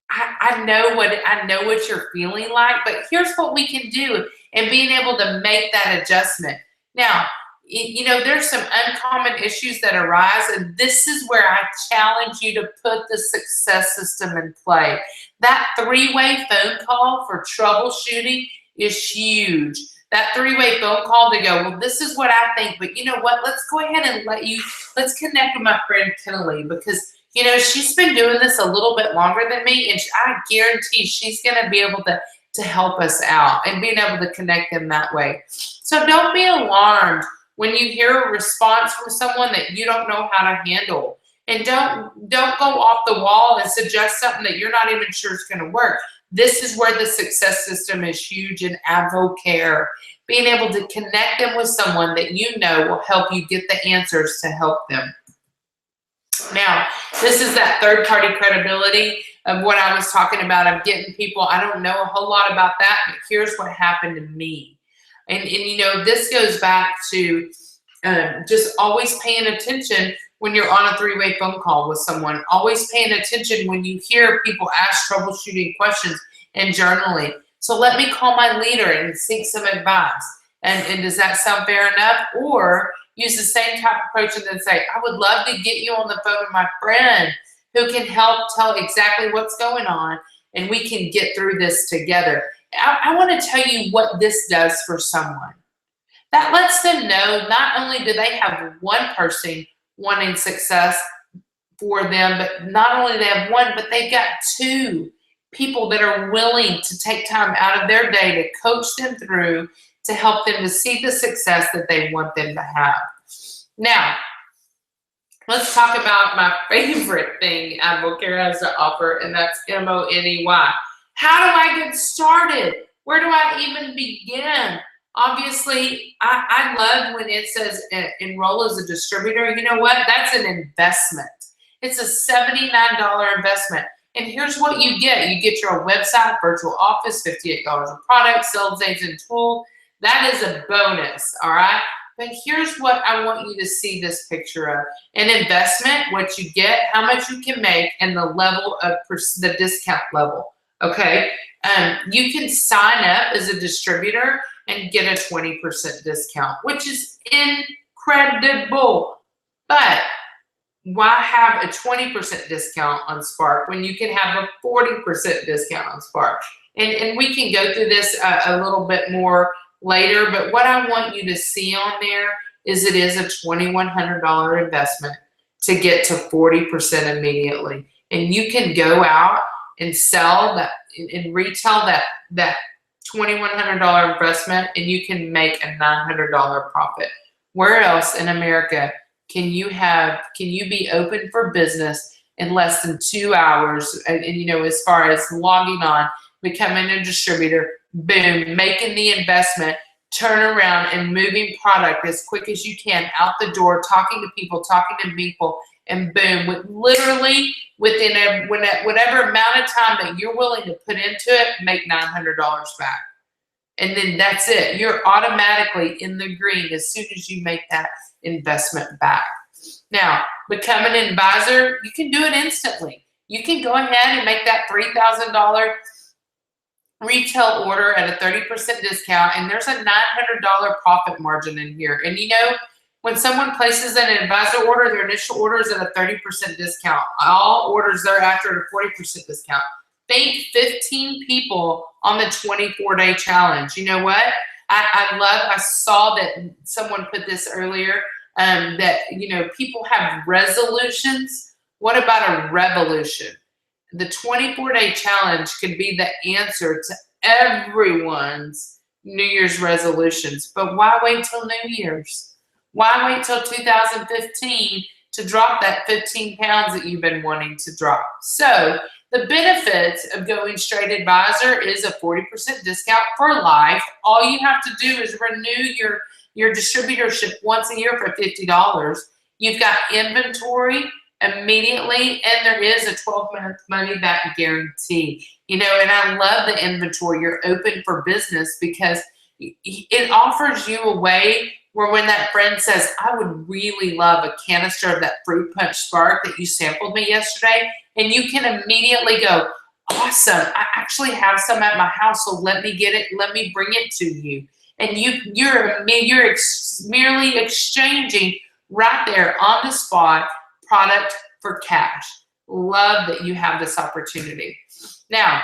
I know what you're feeling like, but here's what we can do, and being able to make that adjustment. Now, there's some uncommon issues that arise, and this is where I challenge you to put the success system in play. That three-way phone call for troubleshooting is huge. That three-way phone call to go, well, this is what I think, but you know what? Let's go ahead and let's connect with my friend Kennelie, because she's been doing this a little bit longer than me, and I guarantee she's going to be able to help us out, and being able to connect them that way. So don't be alarmed when you hear a response from someone that you don't know how to handle. And don't go off the wall and suggest something that you're not even sure is going to work. This is where the success system is huge in AdvoCare. Being able to connect them with someone that will help you get the answers to help them. Now, this is that third-party credibility of what I was talking about, of getting people. I don't know a whole lot about that, but here's what happened to me. And this goes back to just always paying attention when you're on a three-way phone call with someone. Always paying attention when you hear people ask troubleshooting questions, and journaling. So let me call my leader and seek some advice. And does that sound fair enough? Or use the same type of approach and then say, I would love to get you on the phone with my friend who can help tell exactly what's going on, and we can get through this together. I want to tell you what this does for someone. That lets them know not only do they have one person wanting success for them, but not only they have one, but they've got two people that are willing to take time out of their day to coach them through, to help them to see the success that they want them to have. Now, let's talk about my favorite thing AdvoCare has to offer, and that's Money. How do I get started? Where do I even begin? Obviously, I love when it says enroll as a distributor. You know what? That's an investment. It's a $79 investment. And here's what you get. You get your website, virtual office, $58 a product, sales agent tool. That is a bonus, all right? But here's what I want you to see this picture of. An investment, what you get, how much you can make, and the level of the discount level, okay? You can sign up as a distributor and get a 20% discount, which is incredible. But why have a 20% discount on Spark when you can have a 40% discount on Spark? And we can go through this a little bit more later, but what I want you to see on there is it is a $2,100 investment to get to 40% immediately. And you can go out and sell that and retail that $2,100 investment, and you can make a $900 profit. Where else in America can you be open for business in less than 2 hours? And as far as logging on, becoming a distributor, boom, making the investment, turn around and moving product as quick as you can out the door, talking to people, and boom, literally within whatever amount of time that you're willing to put into it, make $900 back. And then that's it. You're automatically in the green as soon as you make that investment back. Now, become an advisor, you can do it instantly. You can go ahead and make that $3,000 retail order at a 30% discount, and there's a $900 profit margin in here. And when someone places an advisor order, their initial order is at a 30% discount. All orders thereafter at a 40% discount. Think 15 people on the 24-day challenge. You know what? I saw that someone put this earlier, that, people have resolutions. What about a revolution? The 24-day challenge could be the answer to everyone's New Year's resolutions. But why wait till New Year's? Why wait till 2015 to drop that 15 pounds that you've been wanting to drop? So the benefits of going straight advisor is a 40% discount for life. All you have to do is renew your distributorship once a year for $50. You've got inventory immediately, and there is a 12-month money-back guarantee. And I love the inventory. You're open for business because it offers you a way where when that friend says, I would really love a canister of that Fruit Punch Spark that you sampled me yesterday, and you can immediately go, awesome, I actually have some at my house, so let me get it, let me bring it to you. And you're merely exchanging right there on the spot, product for cash. Love that you have this opportunity. Now,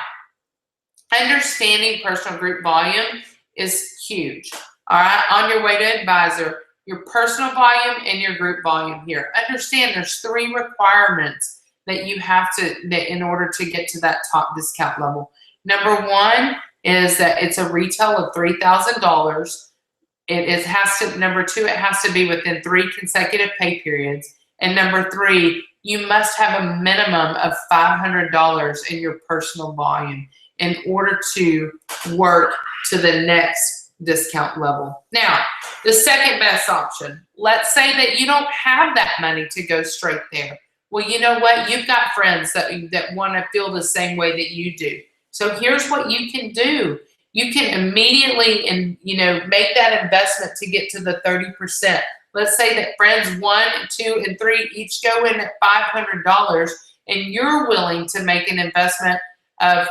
understanding personal group volume is huge. All right, on your way to advisor, your personal volume and your group volume here. Understand there's 3 requirements that you have that in order to get to that top discount level. Number 1 is that it's a retail of $3,000. Number 2, it has to be within 3 consecutive pay periods. And number 3, you must have a minimum of $500 in your personal volume in order to work to the next discount level. Now, the second best option, let's say that you don't have that money to go straight there. Well, you know what? You've got friends that want to feel the same way that you do. So here's what you can do. You can immediately make that investment to get to the 30%. Let's say that friends 1, 2, and 3 each go in at $500, and you're willing to make an investment of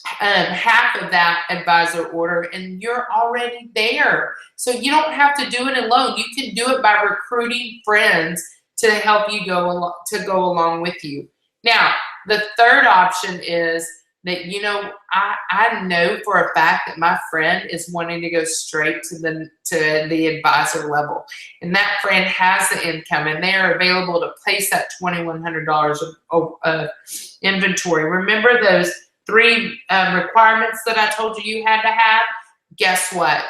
half of that advisor order, and you're already there. So you don't have to do it alone. You can do it by recruiting friends to help you go along with you. Now, the third option is that, I know for a fact that my friend is wanting to go straight to the advisor level, and that friend has the income, and they are available to place that $2,100 of inventory. Remember those 3 requirements that I told you had to have? Guess what?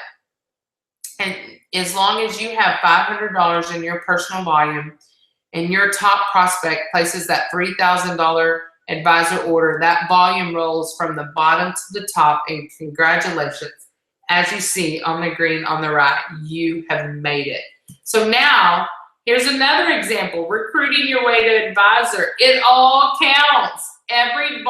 And as long as you have $500 in your personal volume and your top prospect places that $3,000 advisor order, that volume rolls from the bottom to the top, and congratulations. As you see on the green on the right, you have made it. So now, here's another example, recruiting your way to advisor. It all counts. Every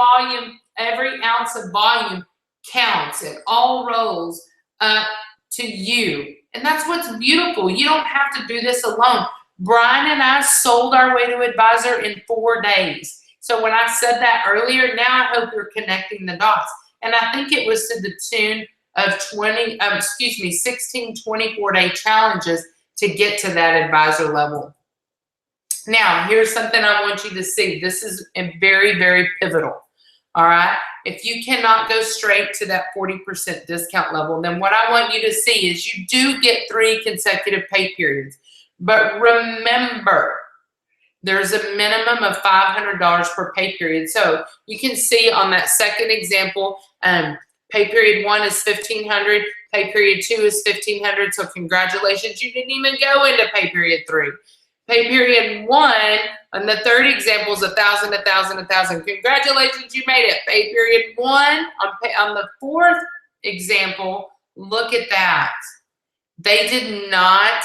ounce of volume counts. It all rolls up to you. And that's what's beautiful. You don't have to do this alone. Brian and I sold our way to advisor in 4 days. So when I said that earlier, now I hope you're connecting the dots. And I think it was to the tune of 16 24-day challenges to get to that advisor level. Now, here's something I want you to see. This is very, very pivotal. All right. If you cannot go straight to that 40% discount level, then what I want you to see is you do get 3 consecutive pay periods. But remember, there's a minimum of $500 per pay period. So you can see on that second example, pay period 1 is $1,500, pay period 2 is $1,500. So congratulations, you didn't even go into pay period 3. Pay period 1, and the third example is 1,000, 1,000, 1,000. Congratulations, you made it. Pay period 1. On the fourth example, look at that. They did not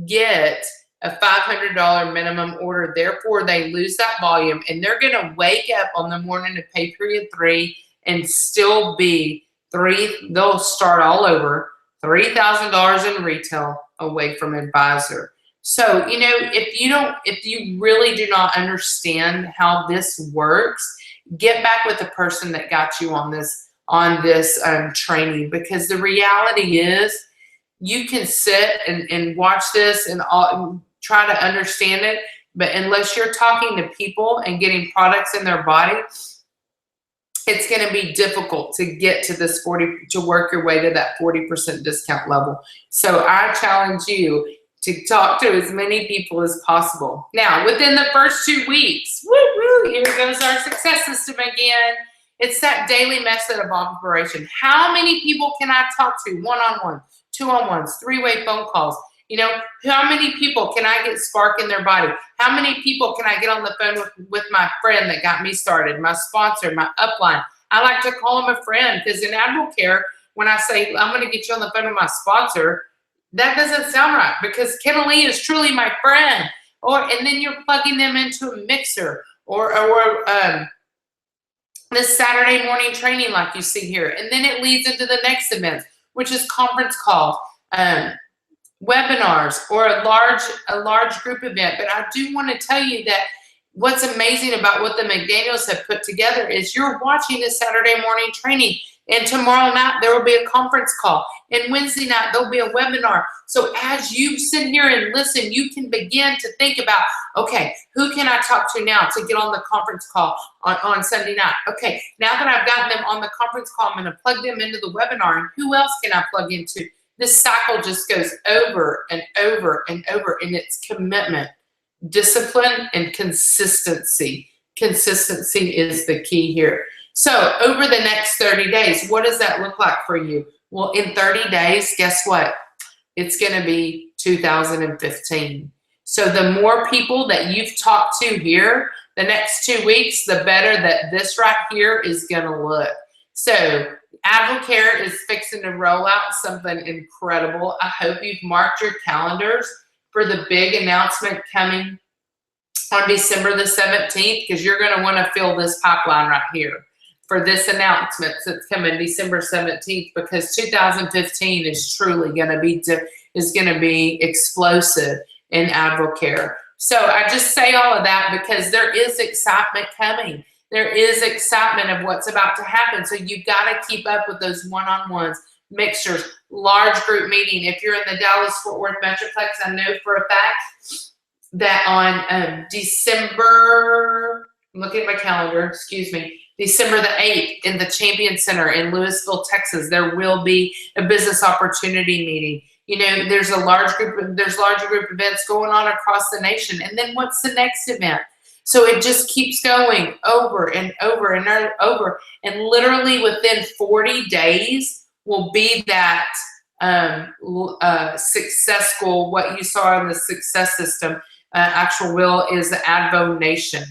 get a $500 minimum order. Therefore, they lose that volume, and they're going to wake up on the morning of pay period 3 and still be they'll start all over, $3,000 in retail away from advisor. So, if you really do not understand how this works, get back with the person that got you on this training, because the reality is you can sit and watch this and try to understand it, but unless you're talking to people and getting products in their body, it's going to be difficult to get to this to work your way to that 40% discount level. So I challenge you to talk to as many people as possible. Now, within the first 2 weeks, here goes our success system again. It's that daily method of operation. How many people can I talk to one-on-one, two-on-ones, 3-way phone calls? How many people can I get spark in their body? How many people can I get on the phone with my friend that got me started, my sponsor, my upline? I like to call him a friend, because in AdvoCare, when I say I'm going to get you on the phone with my sponsor, that doesn't sound right, because Kennelie is truly my friend. And then you're plugging them into a mixer or this Saturday morning training like you see here. And then it leads into the next event. which is conference calls, webinars, or a large group event. But I do want to tell you that what's amazing about what the McDaniels have put together is you're watching this Saturday morning training, and tomorrow night there will be a conference call, and Wednesday night there'll be a webinar. So as you sit here and listen, you can begin to think about, okay, who can I talk to now to get on the conference call on Sunday night? Okay, now that I've gotten them on the conference call, I'm going to plug them into the webinar, and who else can I plug into? This cycle just goes over and over and over, and it's commitment, discipline, and consistency. Consistency is the key here. So over the next 30 days, what does that look like for you? Well, in 30 days, guess what? It's going to be 2015. So the more people that you've talked to here the next 2 weeks, the better that this right here is going to look. So Advocare is fixing to roll out something incredible. I hope you've marked your calendars for the big announcement coming on December the 17th, because you're going to want to fill this pipeline right here for this announcement that's coming December 17th, because 2015 is truly going to be explosive in Advocare. So I just say all of that because there is excitement coming. There is excitement of what's about to happen. So you've got to keep up with those one-on-ones, mixtures, large group meeting. If you're in the Dallas-Fort Worth Metroplex, I know for a fact that on December, I'm looking at my calendar, excuse me, December the 8th in the Champion Center in Lewisville, Texas, there will be a business opportunity meeting. You know, there's larger group events going on across the nation. And then what's the next event? So it just keeps going over and over and over. And literally within 40 days will be that successful, what you saw in the success system, actual will is the Advo Nation.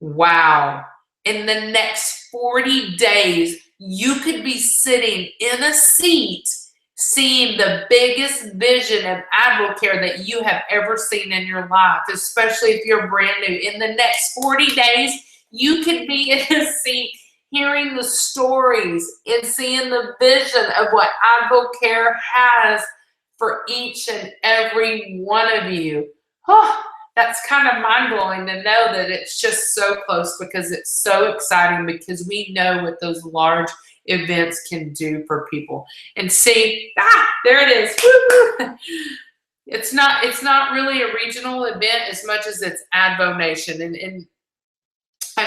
Wow. In the next 40 days, you could be sitting in a seat seeing the biggest vision of Advocare that you have ever seen in your life, especially if you're brand new. In the next 40 days, you could be in a seat hearing the stories and seeing the vision of what Advocare has for each and every one of you. Oh, that's kind of mind-blowing to know that it's just so close, because it's so exciting, because we know what those large events can do for people. And see, there it is. Woo-hoo. It's not really a regional event as much as it's Advo Nation, and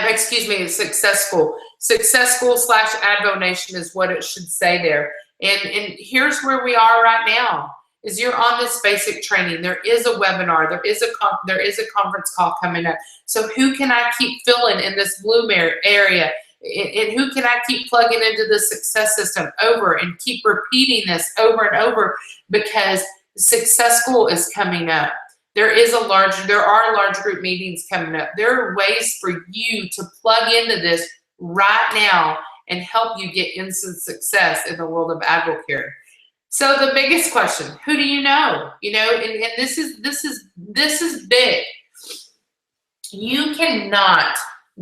excuse me, it's successful / Advo Nation is what it should say there. And here's where we are right now. Is you're on this basic training. There is a webinar. There is a conference call coming up. So who can I keep filling in this blue area? And who can I keep plugging into the success system over and keep repeating this over and over, because Success School is coming up. There are large group meetings coming up. There are ways for you to plug into this right now and help you get instant success in the world of Advocare. So the biggest question, who do you know? You know, and this is big. You cannot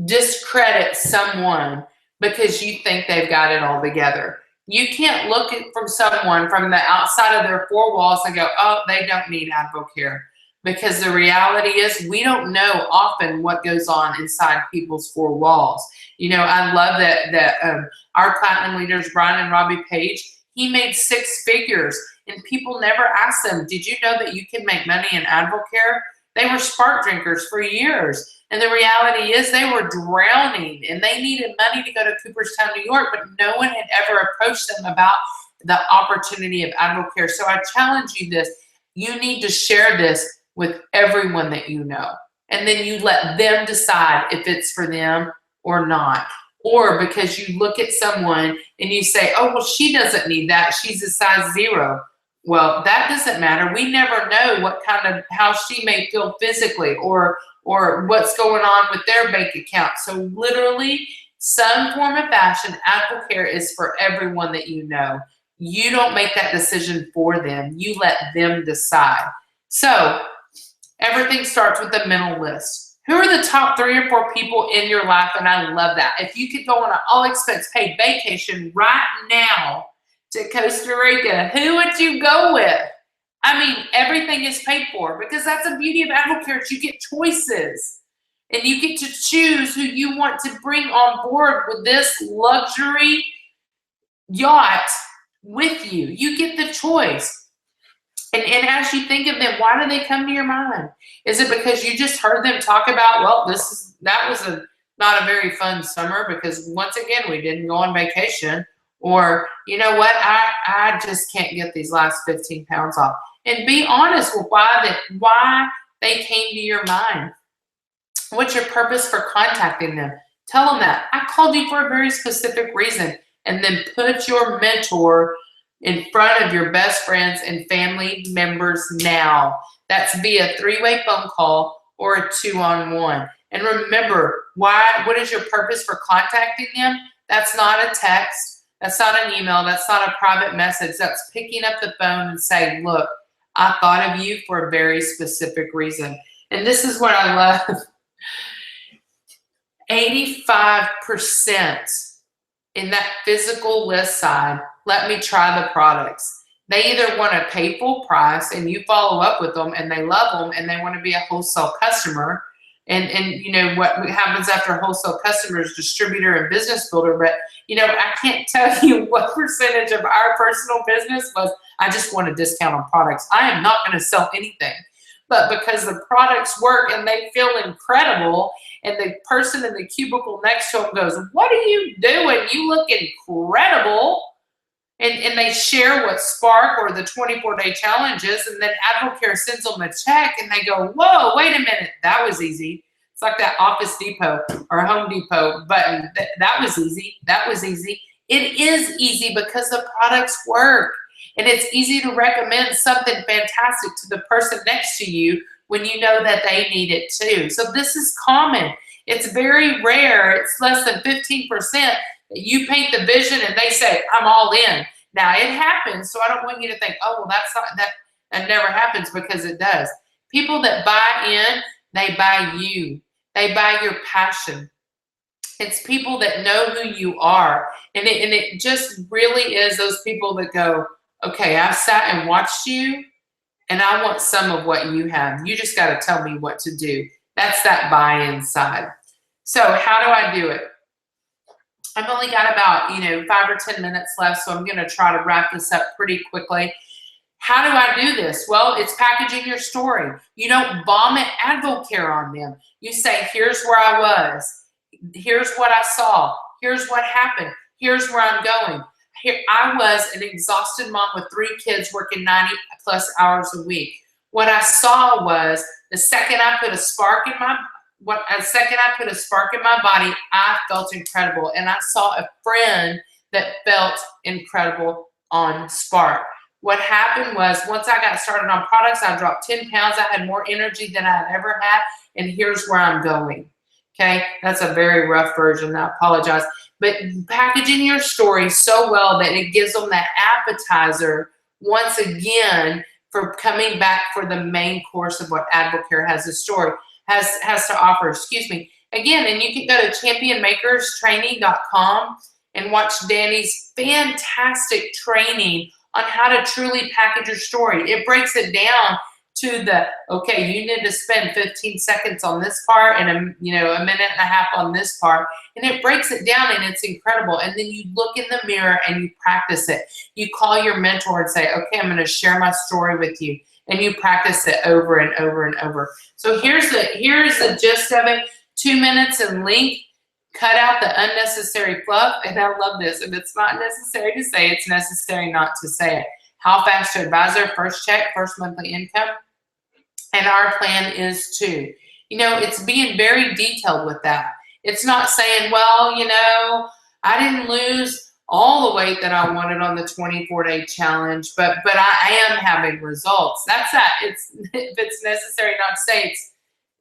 discredit someone because you think they've got it all together. You can't look at someone from the outside of their four walls and go, oh, they don't need Advocare. Because the reality is we don't know often what goes on inside people's four walls. You know, I love that our platinum leaders, Brian and Robbie Page, he made 6 figures, and people never asked them, did you know that you can make money in Advocare? They were spark drinkers for years. And the reality is they were drowning, and they needed money to go to Cooperstown, New York, but no one had ever approached them about the opportunity of Advocare. So I challenge you this. You need to share this with everyone that you know. And then you let them decide if it's for them or not. Or because you look at someone and you say, oh, well, she doesn't need that. She's a size 0. Well, that doesn't matter. We never know how she may feel physically or what's going on with their bank account. So literally, some form of fashion, Advocare is for everyone that you know. You don't make that decision for them. You let them decide. So everything starts with a mental list. Who are the top 3 or 4 people in your life? And I love that. If you could go on an all expense paid vacation right now to Costa Rica. Who would you go with? I mean, everything is paid for because that's the beauty of AdvoCare. You get choices and you get to choose who you want to bring on board with this luxury yacht with you. You get the choice. And as you think of them, why do they come to your mind? Is it because you just heard them talk about, well, that was not a very fun summer because once again, we didn't go on vacation, or you know what, I just can't get these last 15 pounds off. And be honest with why they came to your mind. What's your purpose for contacting them? Tell them that. I called you for a very specific reason. And then put your mentor in front of your best friends and family members now. That's via 3-way phone call or a 2-on-1. And remember, what is your purpose for contacting them? That's not a text. That's not an email. That's not a private message. That's picking up the phone and saying, look, I thought of you for a very specific reason. And this is what I love. 85% in that physical list side, let me try the products. They either want to pay full price and you follow up with them and they love them and they want to be a wholesale customer. And you know what happens after a wholesale customer is distributor and business builder. But you know, I can't tell you what percentage of our personal business was, I just want a discount on products. I am not going to sell anything. But because the products work and they feel incredible, and the person in the cubicle next to them goes, what are you doing? You look incredible. And they share what Spark or the 24-day challenge is, and then AdvoCare sends them a check, and they go, whoa, wait a minute, that was easy. It's like that Office Depot or Home Depot button. That was easy. That was easy. It is easy because the products work. And it's easy to recommend something fantastic to the person next to you when you know that they need it too. So this is common. It's very rare. It's less than 15% that you paint the vision and they say, I'm all in. Now it happens. So I don't want you to think, oh, well, that's not, that never happens, because it does. People that buy in, they buy you. They buy your passion. It's people that know who you are. And it just really is those people that go, okay, I've sat and watched you, and I want some of what you have. You just got to tell me what to do. That's that buy-in side. So how do I do it? I've only got about 5 or 10 minutes left, so I'm going to try to wrap this up pretty quickly. How do I do this? Well, it's packaging your story. You don't vomit AdvoCare on them. You say, here's where I was. Here's what I saw. Here's what happened. Here's where I'm going. Here, I was an exhausted mom with 3 kids working 90+ hours a week. What I saw was the second I put a spark in my body, I felt incredible. And I saw a friend that felt incredible on Spark. What happened was, once I got started on products, I dropped 10 pounds. I had more energy than I had ever had. And here's where I'm going. Okay, that's a very rough version. I apologize. But packaging your story so well that it gives them that appetizer once again for coming back for the main course of what AdvoCare has to offer. Excuse me. Again, and you can go to championmakerstraining.com and watch Danny's fantastic training on how to truly package your story. It breaks it down to okay, you need to spend 15 seconds on this part and a minute and a half on this part. And it breaks it down, and it's incredible. And then you look in the mirror and you practice it. You call your mentor and say, okay, I'm going to share my story with you. And you practice it over and over and over. So here's the gist of it. 2 minutes in length. Cut out the unnecessary fluff. And I love this. If it's not necessary to say, it's necessary not to say it. How fast to advisor, first check, first monthly income. And our plan is to, it's being very detailed with that. It's not saying, well, I didn't lose all the weight that I wanted on the 24-day challenge, but I am having results. That's that. If it's necessary not to say it,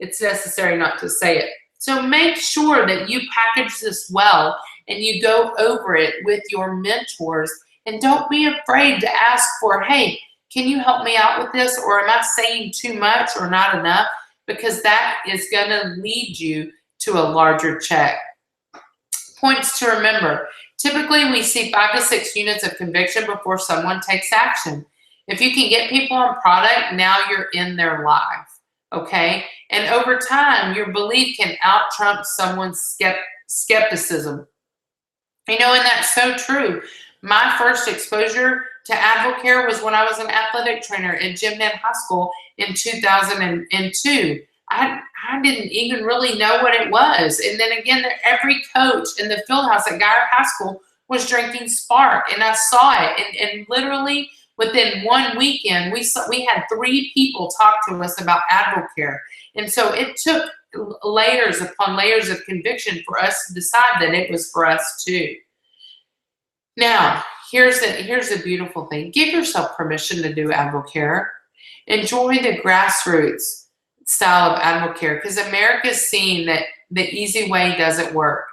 it's necessary not to say it. So make sure that you package this well and you go over it with your mentors, and don't be afraid to ask for, hey, can you help me out with this? Or am I saying too much or not enough? Because that is going to lead you to a larger check. Points to remember. Typically, we see 5 to 6 units of conviction before someone takes action. If you can get people on product, now you're in their life, okay? And over time, your belief can out-trump someone's skepticism. And that's so true. My first exposure to AdvoCare was when I was an athletic trainer at Jim Nant High School in 2002. I didn't even really know what it was. And then again, every coach in the field house at Geyer High School was drinking Spark, and I saw it. And literally within one weekend, we had 3 people talk to us about AdvoCare. And so it took layers upon layers of conviction for us to decide that it was for us too. Now, here's the beautiful thing. Give yourself permission to do AdvoCare. Enjoy the grassroots style of AdvoCare, because America's seen that the easy way doesn't work.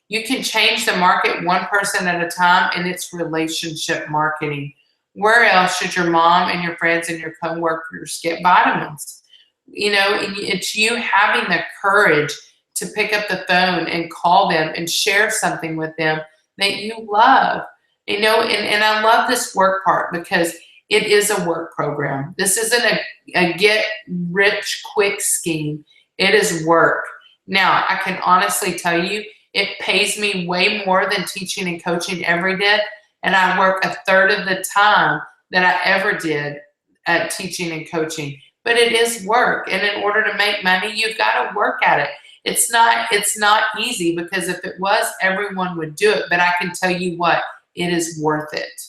You can change the market one person at a time, and it's relationship marketing. Where else should your mom and your friends and your coworkers get vitamins? It's you having the courage to pick up the phone and call them and share something with them that you love. And I love this work part because it is a work program. This isn't a get rich quick scheme. It is work. Now, I can honestly tell you, it pays me way more than teaching and coaching ever did. And I work a third of the time that I ever did at teaching and coaching. But it is work. And in order to make money, you've got to work at it. It's not easy, because if it was, everyone would do it. But I can tell you what, it is worth it.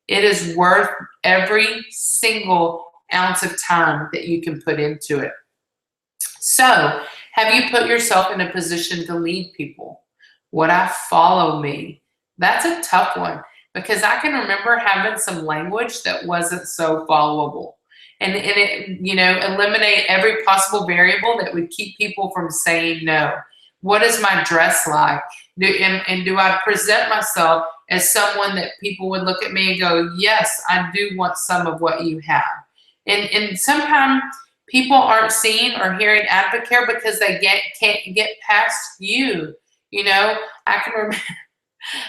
It is worth every single ounce of time that you can put into it. So, have you put yourself in a position to lead people? Would I follow me? That's a tough one, because I can remember having some language that wasn't so followable. And it, eliminate every possible variable that would keep people from saying no. What is my dress like? Do I present myself as someone that people would look at me and go, yes, I do want some of what you have? And sometimes people aren't seeing or hearing AdvoCare because they can't get past you.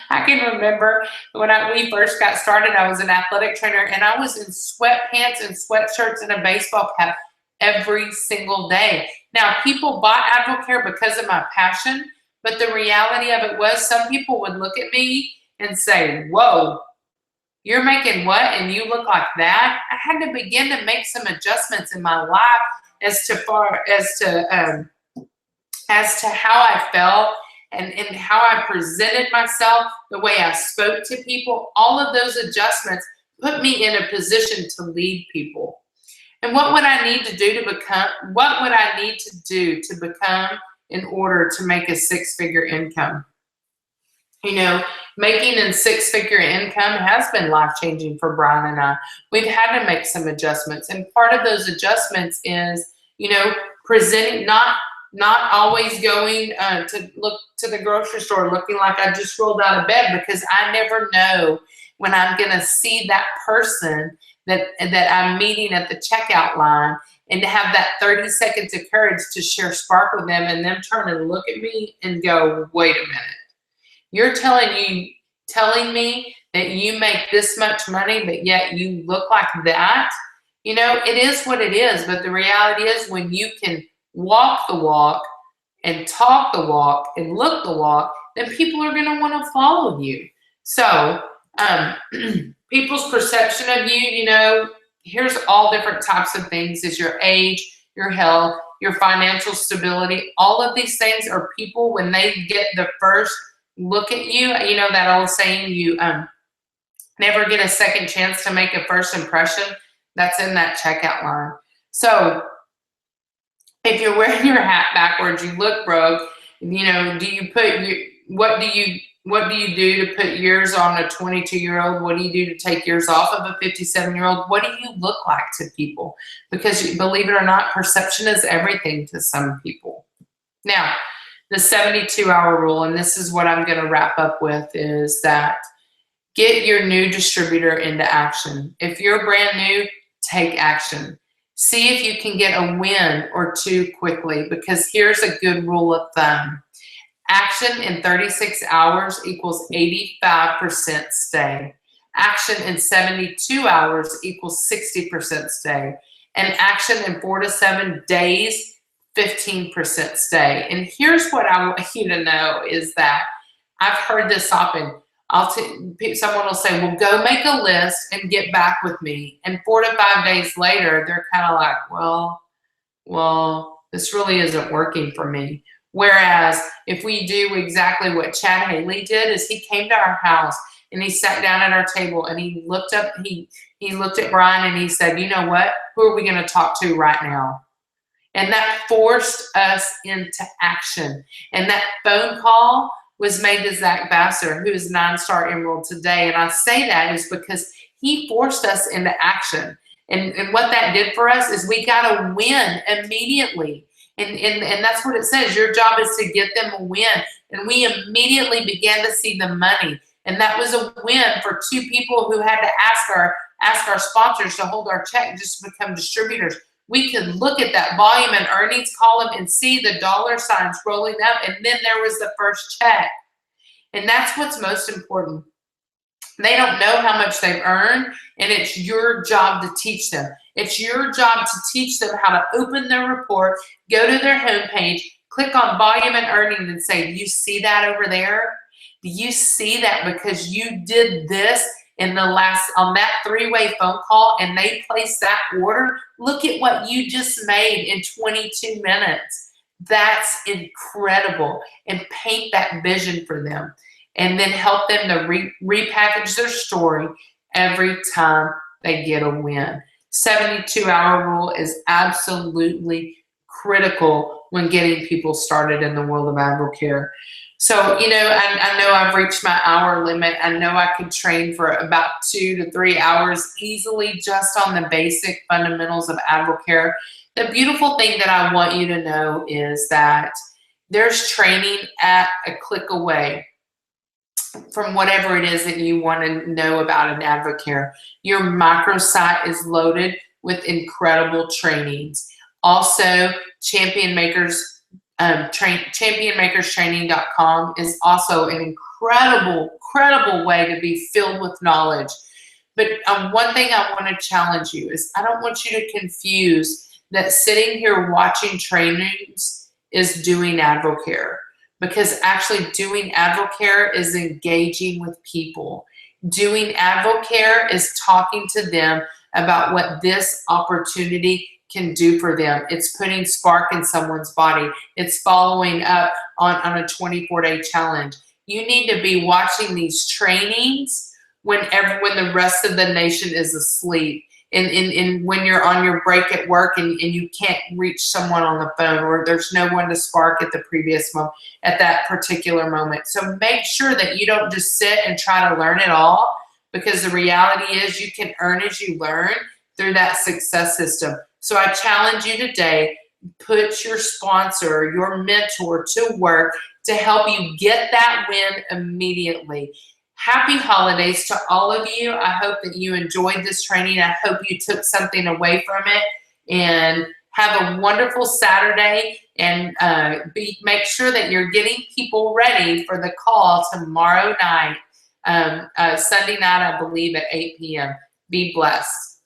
I can remember when we first got started, I was an athletic trainer, and I was in sweatpants and sweatshirts and a baseball cap every single day. Now, people bought AdvoCare because of my passion, but the reality of it was some people would look at me and say, whoa, you're making what? And you look like that? I had to begin to make some adjustments in my life as to how I felt and how I presented myself, the way I spoke to people. All of those adjustments put me in a position to lead people. And what would I need to do to become in order to make a 6-figure income? Making a 6-figure income has been life-changing for Brian and I. We've had to make some adjustments. And part of those adjustments is, presenting, not always going to look to the grocery store looking like I just rolled out of bed, because I never know when I'm going to see that person that I'm meeting at the checkout line, and to have that 30 seconds of courage to share Spark with them, and them turn and look at me and go, wait a minute. You're telling me that you make this much money, but yet you look like that? It is what it is. But the reality is, when you can walk the walk and talk the walk and look the walk, then people are going to want to follow you. So people's perception of you, here's all different types of things: is your age, your health, your financial stability. All of these things are people, when they get the first look at you, that old saying, you never get a second chance to make a first impression. That's in that checkout line. So if you're wearing your hat backwards, you look broke. Do you what do you do to put yours on a 22-year-old? What do you do to take yours off of a 57-year-old? What do you look like to people? Because believe it or not, perception is everything to some people. Now, the 72-hour rule, and this is what I'm going to wrap up with, is that get your new distributor into action. If you're brand new, take action. See if you can get a win or two quickly, because here's a good rule of thumb. Action in 36 hours equals 85% stay. Action in 72 hours equals 60% stay. And action in 4 to 7 days, 15% stay. And here's what I want you to know is that I've heard this often. Someone will say, well, go make a list and get back with me. And 4 to 5 days later, they're kind of like, well, this really isn't working for me. Whereas if we do exactly what Chad Haley did, is he came to our house and he sat down at our table and he looked up, he looked at Brian and he said, you know what, who are we going to talk to right now? And that forced us into action. And that phone call was made to Zach Vassar, who is 9-star Emerald today. And I say that is because he forced us into action. And what that did for us is we got a win immediately. And that's what it says. Your job is to get them a win. And we immediately began to see the money. And that was a win for 2 people who had to ask our sponsors to hold our check just to become distributors. We could look at that volume and earnings column and see the dollar signs rolling up. And then there was the first check. And that's what's most important. They don't know how much they've earned, and it's your job to teach them. It's your job to teach them how to open their report, go to their homepage, click on volume and earnings and say, do you see that over there? Do you see that because you did this on that 3-way phone call and they placed that order? Look at what you just made in 22 minutes. That's incredible. And paint that vision for them. And then help them to repackage their story every time they get a win. 72-hour rule is absolutely critical when getting people started in the world of AdvoCare. So, you know, I know I've reached my hour limit. I know I could train for about 2 to 3 hours easily just on the basic fundamentals of AdvoCare. The beautiful thing that I want you to know is that there's training at a click away from whatever it is that you want to know about an AdvoCare. Your microsite is loaded with incredible trainings. Also, championmakerstraining.com is also an incredible way to be filled with knowledge. But one thing I want to challenge you is I don't want you to confuse that sitting here watching trainings is doing AdvoCare. Because actually doing AdvoCare is engaging with people. Doing AdvoCare is talking to them about what this opportunity can do for them. It's putting spark in someone's body. It's following up on a 24-day challenge. You need to be watching these trainings when the rest of the nation is asleep. And when you're on your break at work and you can't reach someone on the phone, or there's no one to spark at that particular moment. So make sure that you don't just sit and try to learn it all, because the reality is you can earn as you learn through that success system. So I challenge you today, put your sponsor, your mentor to work to help you get that win immediately. Happy holidays to all of you. I hope that you enjoyed this training. I hope you took something away from it, and have a wonderful Saturday, and make sure that you're getting people ready for the call tomorrow night, Sunday night, I believe at 8 p.m. Be blessed.